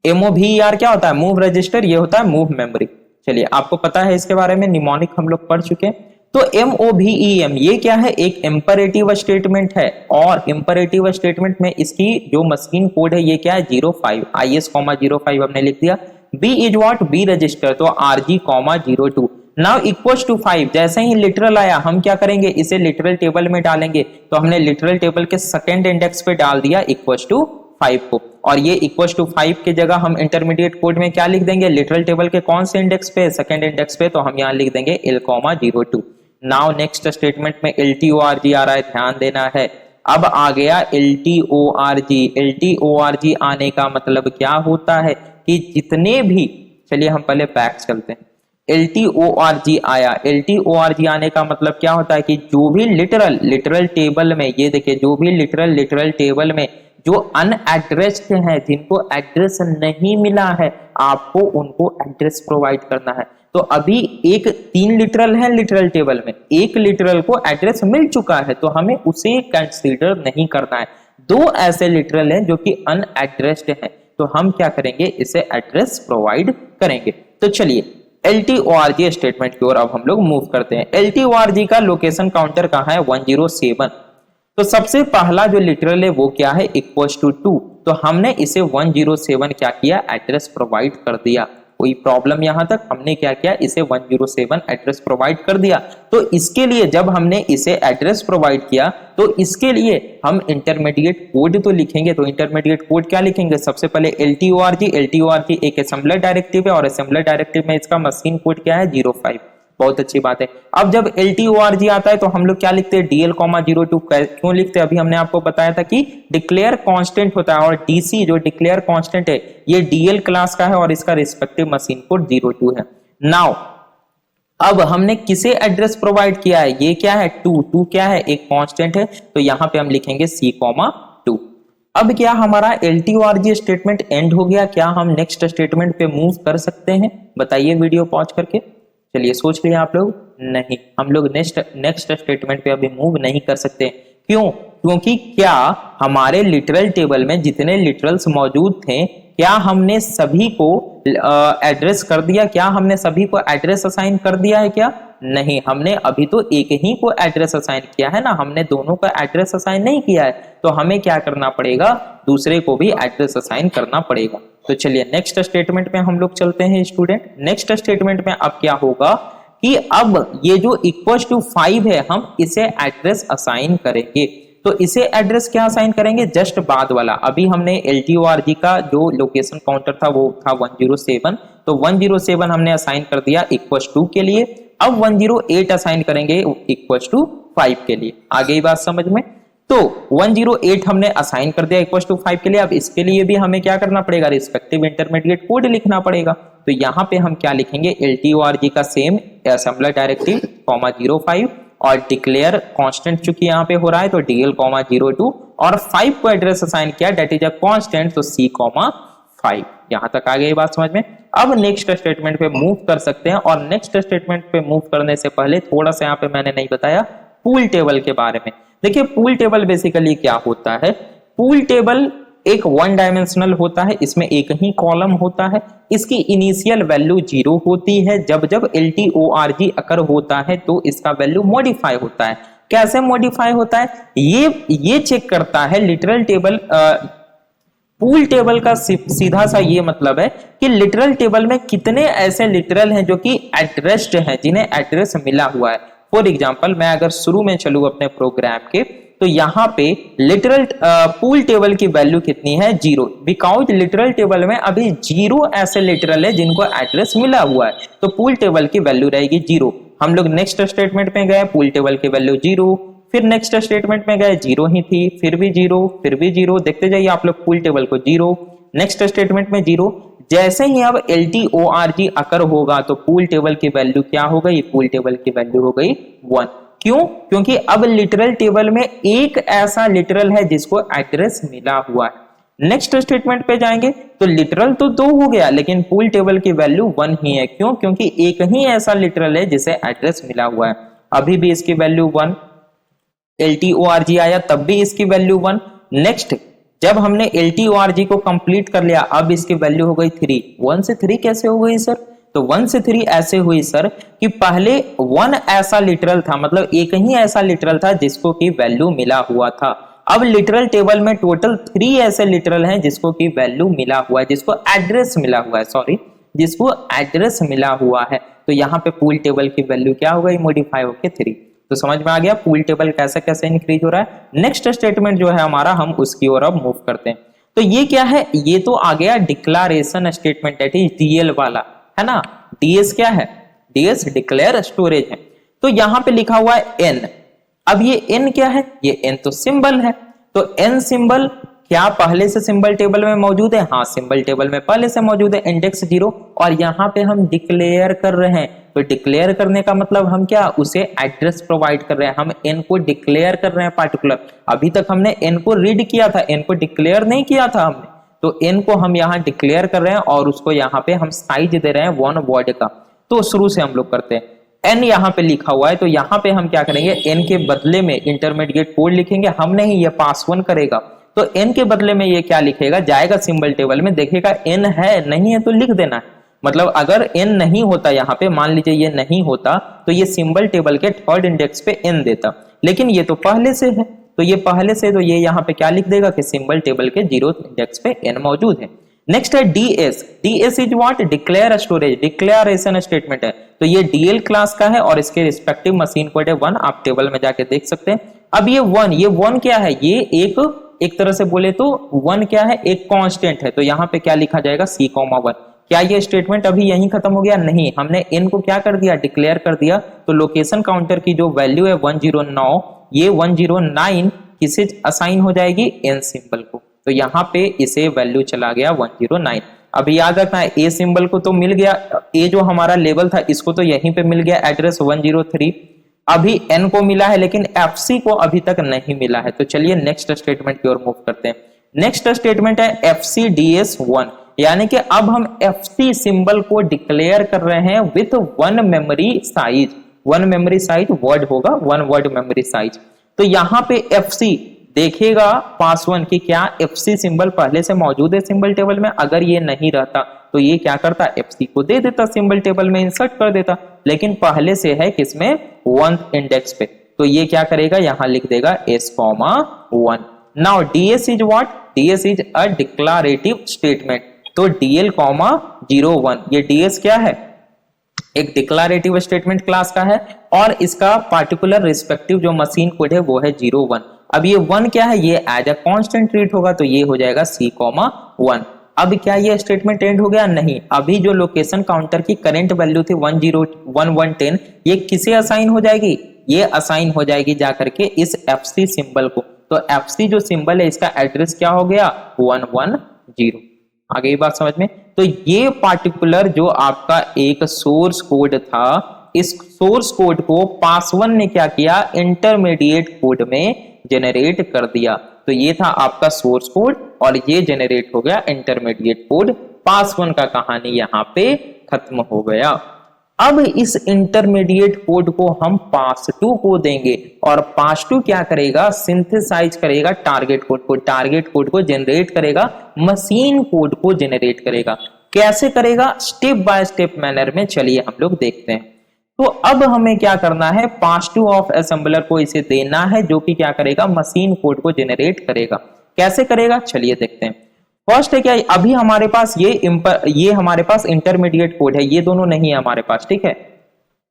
MOVER क्या होता है, मूव रजिस्टर, ये होता है मूव मेमोरी। चलिए आपको पता है इसके बारे में, निमोनिक हम लोग पढ़ चुके हैं। तो MOVEM ये क्या है, एक इंपरेटिव स्टेटमेंट है, और इंपरेटिव स्टेटमेंट में इसकी जो मशीन कोड है ये क्या है, 05, IS, 05 हमने लिख दिया। B is what, B register, तो RG, 02 नाउ इक्वल्स टू 5। जैसे ही लिटरल आया हम क्या करेंगे, इसे लिटरल टेबल में डालेंगे, तो हमने लिटरल टेबल के सेकंड इंडेक्स पे डाल दिया इक्वल्स टू 5 को, और ये इक्वल्स टू 5 की जगह हम इंटरमीडिएट कोड में क्या लिख देंगे, लिटरल टेबल के कौन से इंडेक्स पे, सेकंड इंडेक्स पे, तो हम यहाँ लिख देंगे L, 02। नाउ नेक्स्ट स्टेटमेंट में LTORG आ रहा है, ध्यान देना है। अब आ गया LTORG। LTORG आने का मतलब क्या होता है कि जितने भी, चलिए हम पहले बैक चलते हैं। LTORG आया, LTORG आने का मतलब क्या होता है कि जो भी लिटरल टेबल में, ये देखिए, जो भी लिटरल टेबल में जो अनएड्रेस्ड हैं, जिनको एड्रेस नहीं मिला है, आपको उनको एड्रेस प्रोवाइड करना है। तो अभी 3 लिटरल है लिटरल टेबल में, एक लिटरल को एड्रेस मिल चुका है, तो हमें उसे कंसीडर नहीं करना है। 2 ऐसे लिटरल हैं जो कि अनएड्रेस्ड हैं, तो हम क्या करेंगे, इसे एड्रेस प्रोवाइड करेंगे। तो चलिए LTORG स्टेटमेंट की ओर अब हम लोग मूव करते हैं। LTORG का लोकेशन काउंटर कहाँ है, 107। तो सबसे पहला जो लिटरल है वो क्या है, इक्वल्स टू 2, तो हमने इसे 107 क्या किया, एड्रेस प्रोवाइड कर दिया। कोई प्रॉब्लम यहां तक, हमने क्या किया, इसे 107 एड्रेस प्रोवाइड कर दिया। तो इसके लिए जब हमने इसे एड्रेस प्रोवाइड किया, तो इसके लिए हम इंटरमीडिएट कोड तो लिखेंगे। तो इंटरमीडिएट कोड क्या लिखेंगे, सबसे पहले LTORG एक असेंबलर डायरेक्टिव है, और असेंबलर डायरेक्टिव में इसका मशीन कोड क्या है, 05। बहुत अच्छी बात है। अब जब LTORG आता है तो हम लोग क्या लिखते हैं, DL, 02। क्यों लिखते हैं, अभी हमने आपको बताया था कि डिक्लेयर कांस्टेंट होता है, और DC जो डिक्लेयर कांस्टेंट है ये DL क्लास का है, और इसका रिस्पेक्टिव मशीन कोड 02 है। नाउ अब हमने किसे एड्रेस प्रोवाइड किया है, ये क्या है, 2 क्या है, एक कांस्टेंट है, तो यहां पे हम लिखेंगे C, 2। अब क्या हमारा LTORG स्टेटमेंट एंड हो गया, क्या हम नेक्स्ट स्टेटमेंट पे मूव कर सकते हैं, बताइए वीडियो पॉज करके। चलिए सोच लिया आप लोग, नहीं, हम लोग नेक्स्ट स्टेटमेंट पे अभी मूव नहीं कर सकते। क्यों, क्योंकि क्या हमारे लिटरल टेबल में जितने लिटरल्स मौजूद थे, क्या हमने सभी को एड्रेस कर दिया, क्या हमने सभी को एड्रेस असाइन कर दिया है, क्या नहीं, हमने अभी तो एक ही को एड्रेस असाइन किया है ना, हमने दोनों का एड्रेस असाइन नहीं किया है। तो हमें क्या करना पड़ेगा, दूसरे को भी एड्रेस असाइन करना पड़ेगा। तो चलिए नेक्स्ट स्टेटमेंट में हम लोग चलते हैं स्टूडेंट। नेक्स्ट स्टेटमेंट में अब क्या होगा कि अब ये जो इक्वल टू 5 है, हम इसे एड्रेस असाइन करेंगे। तो इसे एड्रेस क्या असाइन करेंगे, जस्ट बाद वाला। अभी हमने LTORG का जो लोकेशन काउंटर था वो था 107, तो 107 हमने असाइन कर दिया इक्वल टू के लिए। अब 108 असाइन करेंगे इक्वल टू 5 के लिए। आ गई बात समझ में। तो 108 हमने असाइन कर दिया इक्वल टू 5 के लिए। अब इसके लिए भी हमें क्या करना पड़ेगा, रिस्पेक्टिव इंटरमीडिएट कोड लिखना पड़ेगा। तो यहाँ पे हम क्या लिखेंगे, LTORG का सेम असेंबलर डायरेक्टिव, 05, और डिक्लेयर कांस्टेंट चूंकि यहाँ पे हो रहा है तो DL, 02, और 5 को एड्रेस असाइन किया, डेट इज अ कांस्टेंट, तो C, 5। यहां तक आ गई बात समझ में। अब नेक्स्ट स्टेटमेंट पे मूव कर सकते हैं, और नेक्स्ट स्टेटमेंट पे मूव करने से पहले थोड़ा सा यहाँ पे मैंने नहीं बताया पूल टेबल के बारे में। देखिए पूल टेबल बेसिकली क्या होता है, पूल टेबल एक 1 डायमेंशनल होता है, इसमें एक ही कॉलम होता है, इसकी इनिशियल वैल्यू 0 होती है। जब जब LTORG अकर होता है तो इसका वैल्यू मॉडिफाई होता है। कैसे मॉडिफाई होता है, ये चेक करता है लिटरल टेबल, पूल टेबल का सीधा सा ये मतलब है कि लिटरल टेबल में कितने ऐसे लिटरल हैं जो कि एड्रेस्ड हैं, जिन्हें एड्रेस मिला हुआ है। फॉर एग्जांपल मैं अगर शुरू में चलूं अपने प्रोग्राम के, तो यहाँ पे लिटरल पूल टेबल की वैल्यू कितनी है, 0, बिकॉज लिटरल टेबल में अभी 0 ऐसे लिटरल है जिनको एड्रेस मिला हुआ है, तो पूल टेबल की वैल्यू रहेगी 0। हम लोग नेक्स्ट स्टेटमेंट में गए, पूल टेबल की वैल्यू 0, फिर नेक्स्ट स्टेटमेंट में गए 0 ही थी, फिर भी 0, फिर भी 0, देखते जाइए आप लोग पूल टेबल को 0, नेक्स्ट स्टेटमेंट में 0। जैसे ही अब LTORG अकर होगा तो पूल टेबल की वैल्यू क्या हो गई, पूल टेबल की वैल्यू हो गई 1। क्यों, क्योंकि अब लिटरल टेबल में एक ऐसा लिटरल है जिसको एड्रेस मिला हुआ है। नेक्स्ट स्टेटमेंट पे जाएंगे तो लिटरल तो 2 हो गया, लेकिन पूल टेबल की वैल्यू 1 ही है। क्यों, क्योंकि एक ही ऐसा लिटरल है जिसे एड्रेस मिला हुआ है। अभी भी इसकी वैल्यू 1, LTORG आया तब भी इसकी वैल्यू 1। नेक्स्ट जब हमने LTORG को कंप्लीट कर लिया, अब इसकी वैल्यू हो गई 3। 1 से 3 कैसे हो गई सर, तो 1 से 3 ऐसे हुई सर कि पहले 1 ऐसा लिटरल था, मतलब एक ही ऐसा लिटरल था जिसको की वैल्यू मिला हुआ था। अब लिटरल टेबल में टोटल 3 ऐसे लिटरल हैं जिसको की वैल्यू मिला हुआ है, जिसको एड्रेस मिला हुआ है, सॉरी जिसको एड्रेस मिला हुआ है। तो यहाँ पे पूल टेबल की वैल्यू क्या हो गई, मॉडिफाई होके 3। तो समझ में आ गया पूल टेबल कैसे कैसे इंक्रीज हो रहा है। नेक्स्ट स्टेटमेंट जो है हमारा, हम उसकी ओर अब मूव करते हैं। तो ये क्या है, ये तो आ गया declaration statement, that is DL वाला, है ना। डीएस क्या है, डीएस डिक्लेयर स्टोरेज है। तो यहाँ पे लिखा हुआ है एन। अब ये एन क्या है, ये एन तो सिंबल है। तो एन सिंबल क्या पहले से सिंबल टेबल में मौजूद है, हाँ सिंबल टेबल में पहले से मौजूद है, इंडेक्स 0। और यहाँ पे हम डिक्लेयर कर रहे हैं, तो डिक्लेयर करने का मतलब हम क्या, उसे एड्रेस प्रोवाइड कर रहे हैं, हम एन को डिक्लेयर कर रहे हैं पार्टिकुलर। अभी तक हमने एन को रीड किया था, एन को डिक्लेयर नहीं किया था हमने। तो एन को हम यहाँ डिक्लेयर कर रहे हैं और उसको यहाँ पे हम साइज दे रहे हैं 1 वर्ड का। तो शुरू से हम लोग करते हैं, एन यहाँ पे लिखा हुआ है, तो यहाँ पे हम क्या करेंगे, एन के बदले में इंटरमीडिएट कोड लिखेंगे। हम नहीं, ये पास 1 करेगा। तो एन के बदले में ये क्या लिखेगा, जाएगा सिंबल टेबल में, देखेगा एन है नहीं है तो लिख देना है। मतलब अगर एन नहीं होता, यहाँ पे मान लीजिए ये नहीं होता, तो ये सिंबल टेबल के 3rd इंडेक्स पे एन देता। लेकिन ये तो पहले से है, तो ये पहले से, तो ये यहाँ पे क्या लिख देगा कि सिंबल टेबल के 0th इंडेक्स पे एन मौजूद है। नेक्स्ट है DS. DS is what, declare storage, declaration statement है। तो ये डीएल क्लास का है और इसके रिस्पेक्टिव मशीन कोड है 1, आप टेबल में जाके देख सकते हैं। अब ये 1 क्या है, ये एक तरह से बोले तो 1 क्या है, एक कांस्टेंट है। तो यहाँ पे क्या लिखा जाएगा, C,1। क्या ये स्टेटमेंट अभी यहीं खत्म हो गया, नहीं, हमने n को क्या कर दिया, डिक्लेयर कर दिया। तो लोकेशन काउंटर की जो वैल्यू है 109, ये 109 किसे असाइन हो जाएगी, n सिंबल को। तो यहाँ पे इसे वैल्यू चला गया 109। अभी याद रखना है, ए सिंबल को तो मिल गया, ए जो हमारा लेवल था इसको तो यहीं पे मिल गया एड्रेस 103। अभी एन को मिला है लेकिन एफसी को अभी तक नहीं मिला है। तो चलिए नेक्स्ट स्टेटमेंट की ओर मूव करते हैं। नेक्स्ट स्टेटमेंट है fcds1, यानी कि अब हम fc सिंबल को डिक्लेयर कर रहे हैं with 1 memory size. 1 memory size word होगा, 1 वर्ड मेमोरी साइज। तो यहाँ पे fc देखेगा पास 1 की क्या fc सिंबल पहले से मौजूद है सिंबल टेबल में। अगर ये नहीं रहता तो ये क्या करता, fc को दे देता, सिंबल टेबल में इंसर्ट कर देता। लेकिन पहले से है किसमें, 1th इंडेक्स पे। तो ये क्या करेगा, यहां लिख देगा s,1। Now ds is what, ds is a declarative statement. तो dl, 01, ये ds क्या है, एक डिक्लेरेटिव स्टेटमेंट क्लास का है और इसका पार्टिकुलर रिस्पेक्टिव जो मशीन कोड है वो है 01। अब ये 1 क्या है, ये एज अ कांस्टेंट ट्रीट होगा, तो ये हो जाएगा C,1। अब क्या ये स्टेटमेंट एंड हो गया, नहीं। अभी जो लोकेशन काउंटर की करंट वैल्यू थी 110, ये किसे असाइन हो जाएगी, ये असाइन हो जाएगी जाकर के इस fc सिंबल को। तो fc जो सिंबल है इसका एड्रेस क्या हो गया, 110। आ गई बात समझ में। तो ये पार्टिकुलर जो आपका एक सोर्स कोड था, इस सोर्स कोड को पास 1 ने क्या किया, इंटरमीडिएट कोड में जेनरेट कर दिया। तो ये था आपका सोर्स कोड और ये जेनरेट हो गया इंटरमीडिएट कोड। पास 1 का कहानी यहाँ पे खत्म हो गया। अब इस इंटरमीडिएट कोड को हम पास 2 को देंगे और पास 2 क्या करेगा, सिंथेसाइज करेगा टारगेट कोड को, टारगेट कोड को जनरेट करेगा, मशीन कोड को जनरेट करेगा। कैसे करेगा, स्टेप बाय स्टेप मैनर में चलिए हम लोग देखते हैं। तो अब हमें क्या करना है, पास 2 ऑफ असेंबलर को इसे देना है जो कि क्या करेगा, मशीन कोड को जनरेट करेगा। कैसे करेगा चलिए देखते हैं। फर्स्ट है क्या, अभी हमारे पास ये हमारे पास इंटरमीडिएट कोड है, ये दोनों नहीं है हमारे पास, ठीक है,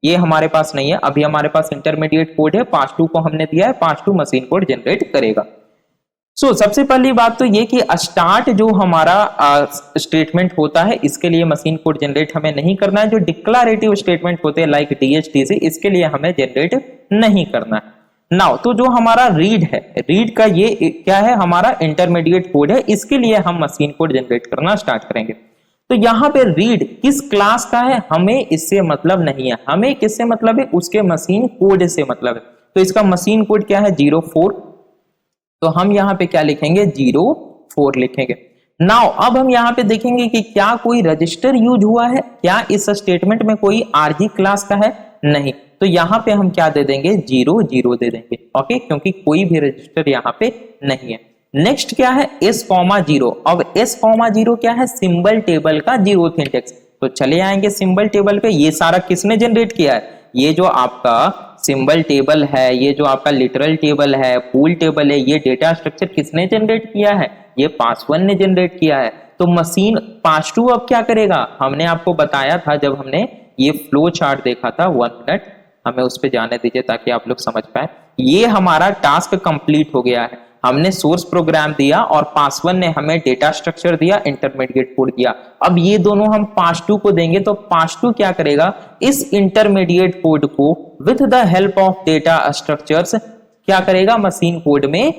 ये हमारे पास नहीं है। अभी हमारे पास इंटरमीडिएट कोड है, पास 2 को हमने दिया है, पास 2 मशीन कोड जनरेट करेगा। सबसे पहली बात तो ये कि स्टार्ट जो हमारा स्टेटमेंट होता है इसके लिए मशीन कोड जनरेट हमें नहीं करना है। जो डिक्लेरेटिव स्टेटमेंट होते हैं लाइक DHTC, इसके लिए हमें जनरेट नहीं करना है। नाउ तो जो हमारा रीड है, रीड का ये क्या है, हमारा इंटरमीडिएट कोड है, इसके लिए हम मशीन कोड जनरेट करना स्टार्ट करेंगे। तो यहाँ पे रीड किस क्लास का है हमें इससे मतलब नहीं है, हमें किससे मतलब है, उसके मशीन कोड से मतलब है। तो इसका मशीन कोड क्या है, 04। तो हम यहाँ पे क्या लिखेंगे, 04 लिखेंगे। नाउ अब हम यहाँ पे देखेंगे कि क्या कोई रजिस्टर यूज हुआ है, क्या इस स्टेटमेंट में कोई RG क्लास का है, नहीं। तो यहाँ पे हम क्या दे देंगे, 00 दे देंगे, ओके, क्योंकि कोई भी रजिस्टर यहाँ पे नहीं है। नेक्स्ट क्या है, S,0। अब S,0 क्या है, सिंबल टेबल का 0th इंडेक्स। तो चले आएंगे सिंबल टेबल पे। ये सारा किसने जनरेट किया है, ये जो आपका सिंबल टेबल है, ये जो आपका लिटरल टेबल है, पूल टेबल है, ये डेटा स्ट्रक्चर किसने जनरेट किया है, ये पास 1 ने जनरेट किया है। तो मशीन पास 2 अब क्या करेगा, हमने आपको बताया था जब हमने ये फ्लो चार्ट देखा था, 1 मिनट हमें उस पर जाने दीजिए ताकि आप लोग समझ पाए। ये हमारा टास्क कंप्लीट हो गया है, हमने सोर्स प्रोग्राम दिया और पास 1 ने हमें डेटा स्ट्रक्चर दिया, इंटरमीडिएट कोड दिया। अब ये दोनों हम पास 2 को देंगे तो पास 2 क्या करेगा, इस इंटरमीडिएट कोड को with the help of data structures क्या करेगा, मशीन कोड में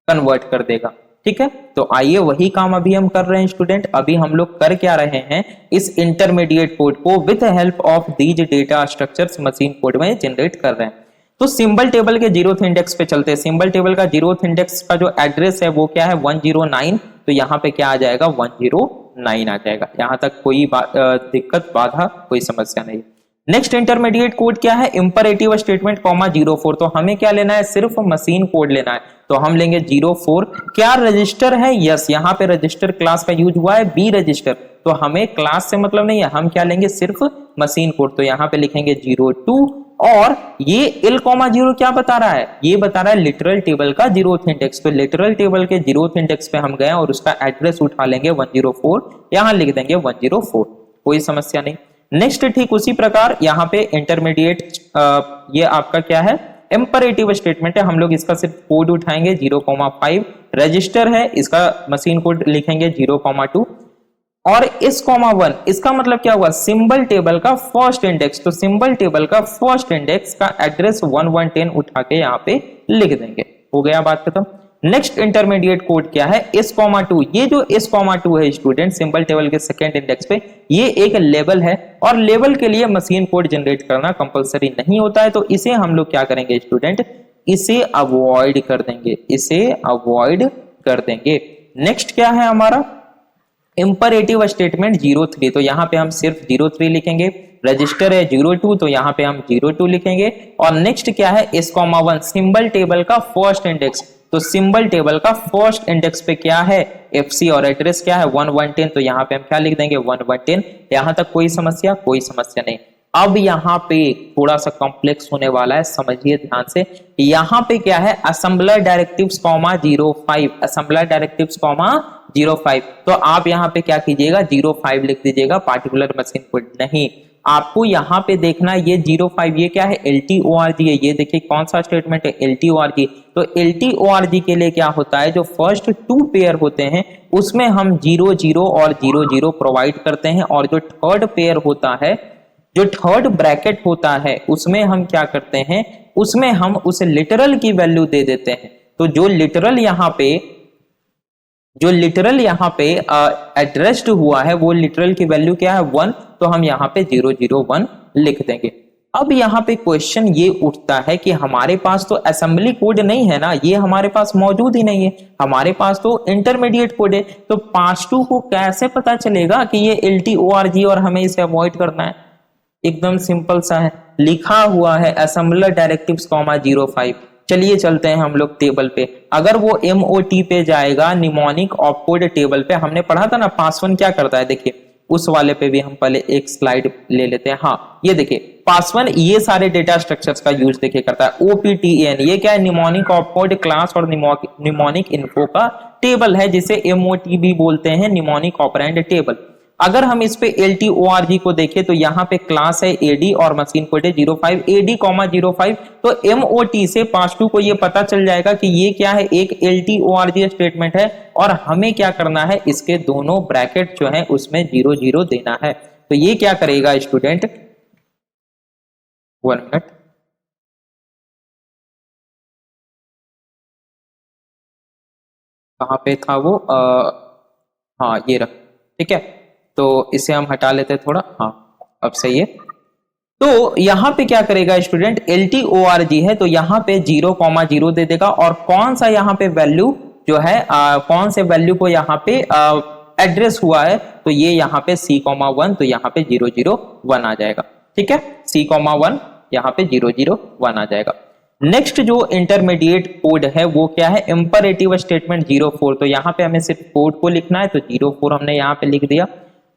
कन्वर्ट कर देगा। ठीक है, तो आइए वही काम अभी हम कर रहे हैं स्टूडेंट। अभी हम लोग कर क्या रहे हैं, इस इंटरमीडिएट कोड को with help of these data structures machine code में जनरेट कर रहे हैं। तो सिंबल टेबल के 0th इंडेक्स पे चलते हैं। सिंबल टेबल का 0th इंडेक्स का जो एड्रेस है वो क्या है, 109। तो यहाँ पे क्या आ जाएगा, 109 आ जाएगा। यहाँ तक कोई दिक्कत, बाधा, कोई समस्या नहीं। नेक्स्ट इंटरमीडिएट कोड क्या है, इंपरेटिव स्टेटमेंट कॉमा 04। तो हमें क्या लेना है, सिर्फ मशीन कोड लेना है। तो हम लेंगे 04। क्या रजिस्टर है, यस, यहाँ पे रजिस्टर क्लास का यूज हुआ है, बी रजिस्टर। तो हमें क्लास से मतलब नहीं है, हम क्या लेंगे, सिर्फ मशीन कोड। तो यहाँ पे लिखेंगे 02 और ये L,0 क्या बता रहा है, ये बता रहा है लिटरल टेबल का 0th इंडेक्स। तो लिटरल टेबल के 0th इंडेक्स पे हम गए और उसका एड्रेस उठा लेंगे 104, यहां लिख देंगे 104, कोई समस्या नहीं। नेक्स्ट ठीक उसी प्रकार यहाँ पे इंटरमीडिएट ये आपका क्या है, इंपरेटिव स्टेटमेंट है। हम लोग इसका सिर्फ कोड उठाएंगे 0,5। रजिस्टर है, इसका मशीन कोड लिखेंगे 0,2 और S,1। इसका मतलब क्या हुआ, सिंबल टेबल का फर्स्ट इंडेक्स। तो सिंबल टेबल का फर्स्ट इंडेक्स का एड्रेस 1110 उठा के यहाँ पे लिख देंगे, हो गया बात खत्म। नेक्स्ट इंटरमीडिएट कोड क्या है, S,2। ये जो S,2 है स्टूडेंट, सिंबल टेबल के सेकेंड इंडेक्स पे, ये एक लेवल है और लेवल के लिए मशीन कोड जनरेट करना कंपलसरी नहीं होता है। तो इसे हम लोग क्या करेंगे स्टूडेंट, इसे अवॉइड कर देंगे, इसे अवॉइड कर देंगे। नेक्स्ट क्या है हमारा, इंपरेटिव स्टेटमेंट 03। तो यहाँ पे हम सिर्फ 03 लिखेंगे। रजिस्टर है 02, तो यहाँ पे हम 02 लिखेंगे। और नेक्स्ट क्या है, S,1, सिंबल टेबल का फर्स्ट इंडेक्स। तो सिंबल टेबल का फर्स्ट इंडेक्स पे क्या है, FC और एड्रेस क्या है 110। तो यहाँ पे हम क्या लिख देंगे 110। यहाँ तक कोई समस्या, कोई समस्या नहीं। अब यहाँ पे थोड़ा सा कॉम्प्लेक्स होने वाला है, समझिए ध्यान से। यहाँ पे क्या है, assembler directives comma 05, assembler directives comma 05। तो आप यहाँ पे क्या कीजिएगा, 05 लिख दीजिएगा, पार्टिकुलर मशीन कोड नहीं। आपको यहाँ पे देखना ये 05, ये क्या है, LTORG है। ये देखिए कौन सा स्टेटमेंट है, LTORG। तो LTORG के लिए क्या होता है, जो फर्स्ट 2 पेयर होते हैं उसमें हम 00 और 00 प्रोवाइड करते हैं, और जो थर्ड पेयर होता है, जो थर्ड ब्रैकेट होता है, उसमें हम क्या करते हैं, उसमें हम उस लिटरल की वैल्यू दे देते हैं। तो जो लिटरल यहाँ पे एड्रेस्ड हुआ है, वो लिटरल की वैल्यू क्या है 1। तो हम यहाँ पे 001 लिख देंगे। अब यहाँ पे क्वेश्चन ये उठता है कि हमारे पास तो असेंबली कोड नहीं है ना, ये हमारे पास मौजूद ही नहीं है, हमारे पास तो इंटरमीडिएट कोड है। तो पास 2 को कैसे पता चलेगा कि ये LTORG और हमें इसे अवॉइड करना है। एकदम सिंपल सा है, लिखा हुआ है असेंबलर डायरेक्टिव्स कॉमा 05। चलिए चलते हैं हम लोग टेबल पे। अगर वो MOT पे जाएगा, निमोनिक ऑपकोड टेबल पे, हमने पढ़ा था ना पास 1 क्या करता है, देखिए उस वाले पे भी हम पहले एक स्लाइड ले लेते हैं। हाँ ये देखिए पास 1 ये सारे डेटा स्ट्रक्चर्स का यूज देखिए करता है। OPTN ये क्या है, निमोनिक ऑपकोड क्लास और निमोनिक इन्फो का टेबल है, जिसे MOT भी बोलते हैं, निमोनिक ऑपरेंड टेबल। अगर हम इस पे LTORG को देखें तो यहाँ पे क्लास है AD और मशीन कोड है 05, AD, 05। तो MOT से पास 2 को ये पता चल जाएगा कि ये क्या है, एक LTORG स्टेटमेंट है, और हमें क्या करना है, इसके दोनों ब्रैकेट जो है उसमें 00 देना है। तो ये क्या करेगा स्टूडेंट, 1 मिनट, कहाँ पे था वो, हाँ ये रहा, ठीक है। तो इसे हम हटा लेते हैं थोड़ा, हाँ अब सही है। तो यहाँ पे क्या करेगा स्टूडेंट, LTORG है तो यहाँ पे 0,0 दे देगा, और कौन सा यहाँ पे वैल्यू जो है कौन से वैल्यू को यहाँ पे एड्रेस हुआ है, तो ये यहाँ पे C,1, तो यहाँ पे 001 आ जाएगा। ठीक है, C,1 यहाँ पे 001 आ जाएगा। नेक्स्ट जो इंटरमीडिएट कोड है वो क्या है, इंपरेटिव स्टेटमेंट 04। तो यहाँ पे हमें सिर्फ कोड को लिखना है, तो 04 हमने यहाँ पे लिख दिया।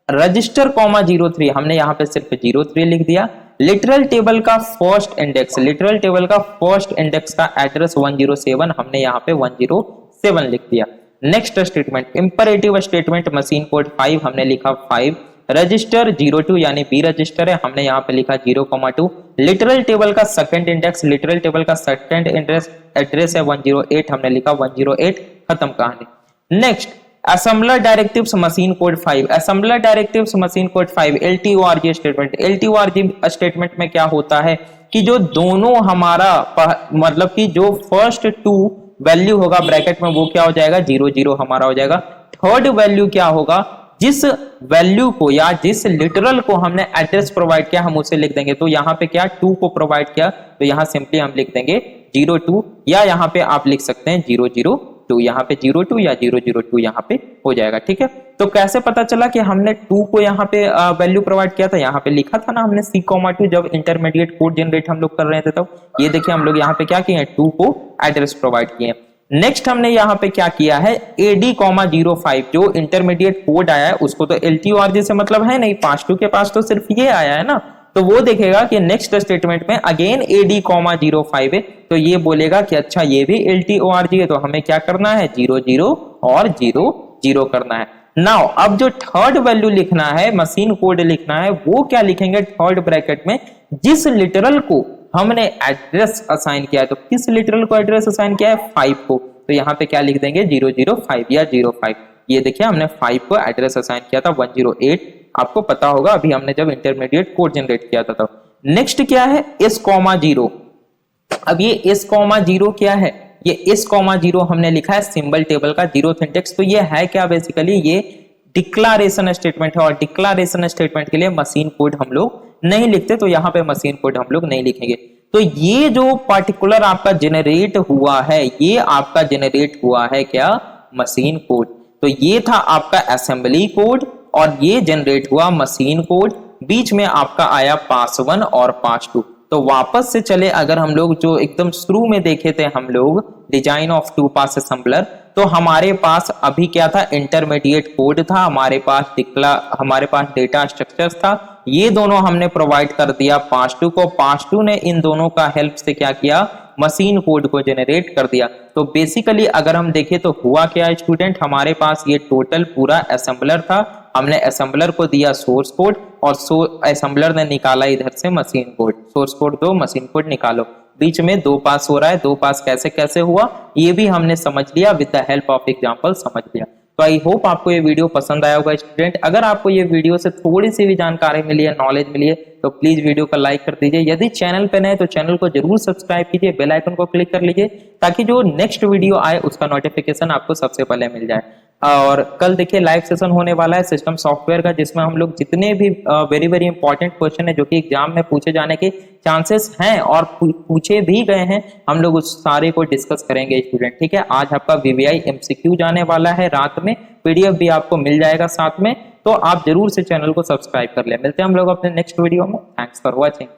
रजिस्टर कॉमा 03 हमने यहाँ पे सिर्फ 03 लिख दिया। लिटरल टेबल का फर्स्ट इंडेक्स, लिटरल टेबल का फर्स्ट इंडेक्स का एड्रेस 107, हमने यहाँ पे 107 लिख दिया। Next statement, imperative statement machine code 5 हमने लिखा 5, रजिस्टर 02 यानी बी रजिस्टर है, हमने यहाँ पे लिखा 0,2, लिटरल टेबल का सेकंड इंडेक्स, लिटरल टेबल का सेकंड एड्रेस है 108, हमने लिखा 108, खत्म कहानी। Next assembler directives machine code 5, assembler directives machine code 5, LTORG statement, LTORG statement में क्या होता है कि जो दोनों हमारा मतलब कि जो फर्स्ट 2 वैल्यू होगा ब्रैकेट में वो क्या हो जाएगा 00 हमारा हो जाएगा, थर्ड वैल्यू क्या होगा, जिस वैल्यू को या जिस लिटरल को हमने एड्रेस प्रोवाइड किया हम उसे लिख देंगे। तो यहाँ पे क्या 2 को प्रोवाइड किया तो यहाँ सिंपली हम लिख देंगे 02 या यहाँ पे आप लिख सकते हैं 002, यहाँ पे 02 या 002 यहाँ पे हो जाएगा। ठीक है, तो कैसे पता चला कि हमने 2 को यहाँ पे वैल्यू प्रोवाइड किया था, यहाँ पे लिखा था ना हमने C,2 जब इंटरमीडिएट कोड जनरेट हम लोग कर रहे थे तब। ये देखिए हम लोग यहाँ पे क्या किए हैं 2 को एड्रेस प्रोवाइड किए। नेक्स्ट हमने यहाँ पे क्या किया है AD,05 जो इंटरमीडिएट कोड आया है उसको तो LTORG से मतलब है नहीं, 5-2 के पास तो सिर्फ ये आया है ना, तो वो देखेगा कि नेक्स्ट स्टेटमेंट में अगेन AD,05 है तो ये बोलेगा कि अच्छा ये भी LTORG है, तो हमें क्या करना है 00 और 00 करना है। नाउ अब जो थर्ड वैल्यू लिखना है, मशीन कोड लिखना है, वो क्या लिखेंगे थर्ड ब्रैकेट में, जिस लिटरल को हमने एड्रेस असाइन किया है, तो किस लिटरल को एड्रेस असाइन किया है 5 को, तो यहाँ पे क्या लिख देंगे 005 या 05। ये देखिए हमने 5 को एड्रेस असाइन किया था 108, आपको पता होगा अभी हमने जब इंटरमीडिएट कोड जनरेट किया था तब। नेक्स्ट क्या है S,0, अब ये S,0 क्या है, ये S,0 हमने लिखा है सिंबल टेबल का 0th इंडेक्स, तो ये है क्या बेसिकली ये डिक्लारेशन स्टेटमेंट है, और डिक्लारेशन स्टेटमेंट के लिए मशीन कोड हम लोग नहीं लिखते, तो यहाँ पे मशीन कोड हम लोग नहीं लिखेंगे। तो ये जो पार्टिकुलर आपका जनरेट हुआ है, ये आपका जनरेट हुआ है क्या मशीन कोड, तो ये था आपका असेंबली कोड और ये जनरेट हुआ मशीन कोड, बीच में आपका आया पास 1 और पास 2। तो वापस से चले अगर हम लोग जो एकदम शुरू में देखे थे हम लोग डिजाइन ऑफ 2 पास असेंबलर, तो हमारे पास अभी क्या था इंटरमीडिएट कोड था, हमारे पास डेटा स्ट्रक्चर्स था, ये दोनों हमने प्रोवाइड कर दिया पास 2 को, पास 2 ने इन दोनों का हेल्प से क्या किया मशीन कोड को जनरेट कर दिया। तो बेसिकली अगर हम देखें तो हुआ क्या स्टूडेंट, हमारे पास ये टोटल पूरा असेंबलर था, हमने असेंबलर को दिया सोर्स कोड और असेंबलर ने निकाला इधर से मशीन कोड, सोर्स कोड दो मशीन कोड निकालो, बीच में 2 पास हो रहा है, 2 पास कैसे कैसे हुआ ये भी हमने समझ लिया, with the help of example समझ लिया। तो आई होप आपको ये वीडियो पसंद आया होगा स्टूडेंट। अगर आपको ये वीडियो से थोड़ी सी भी जानकारी मिली है, नॉलेज मिली है, तो प्लीज वीडियो को लाइक कर दीजिए। यदि चैनल पे नए तो चैनल को जरूर सब्सक्राइब कीजिए, बेल आइकन को क्लिक कर लीजिए ताकि जो नेक्स्ट वीडियो आए उसका नोटिफिकेशन आपको सबसे पहले मिल जाए। और कल देखिए लाइव सेशन होने वाला है सिस्टम सॉफ्टवेयर का, जिसमें हम लोग जितने भी वेरी इंपॉर्टेंट क्वेश्चन है जो कि एग्जाम में पूछे जाने के चांसेस हैं और पूछे भी गए हैं, हम लोग उस सारे को डिस्कस करेंगे स्टूडेंट। ठीक है, आज आपका VVI MCQ जाने वाला है रात में, PDF भी आपको मिल जाएगा साथ में, तो आप जरूर से चैनल को सब्सक्राइब कर ले। मिलते हैं हम लोग अपने नेक्स्ट वीडियो में। Thanks for watching.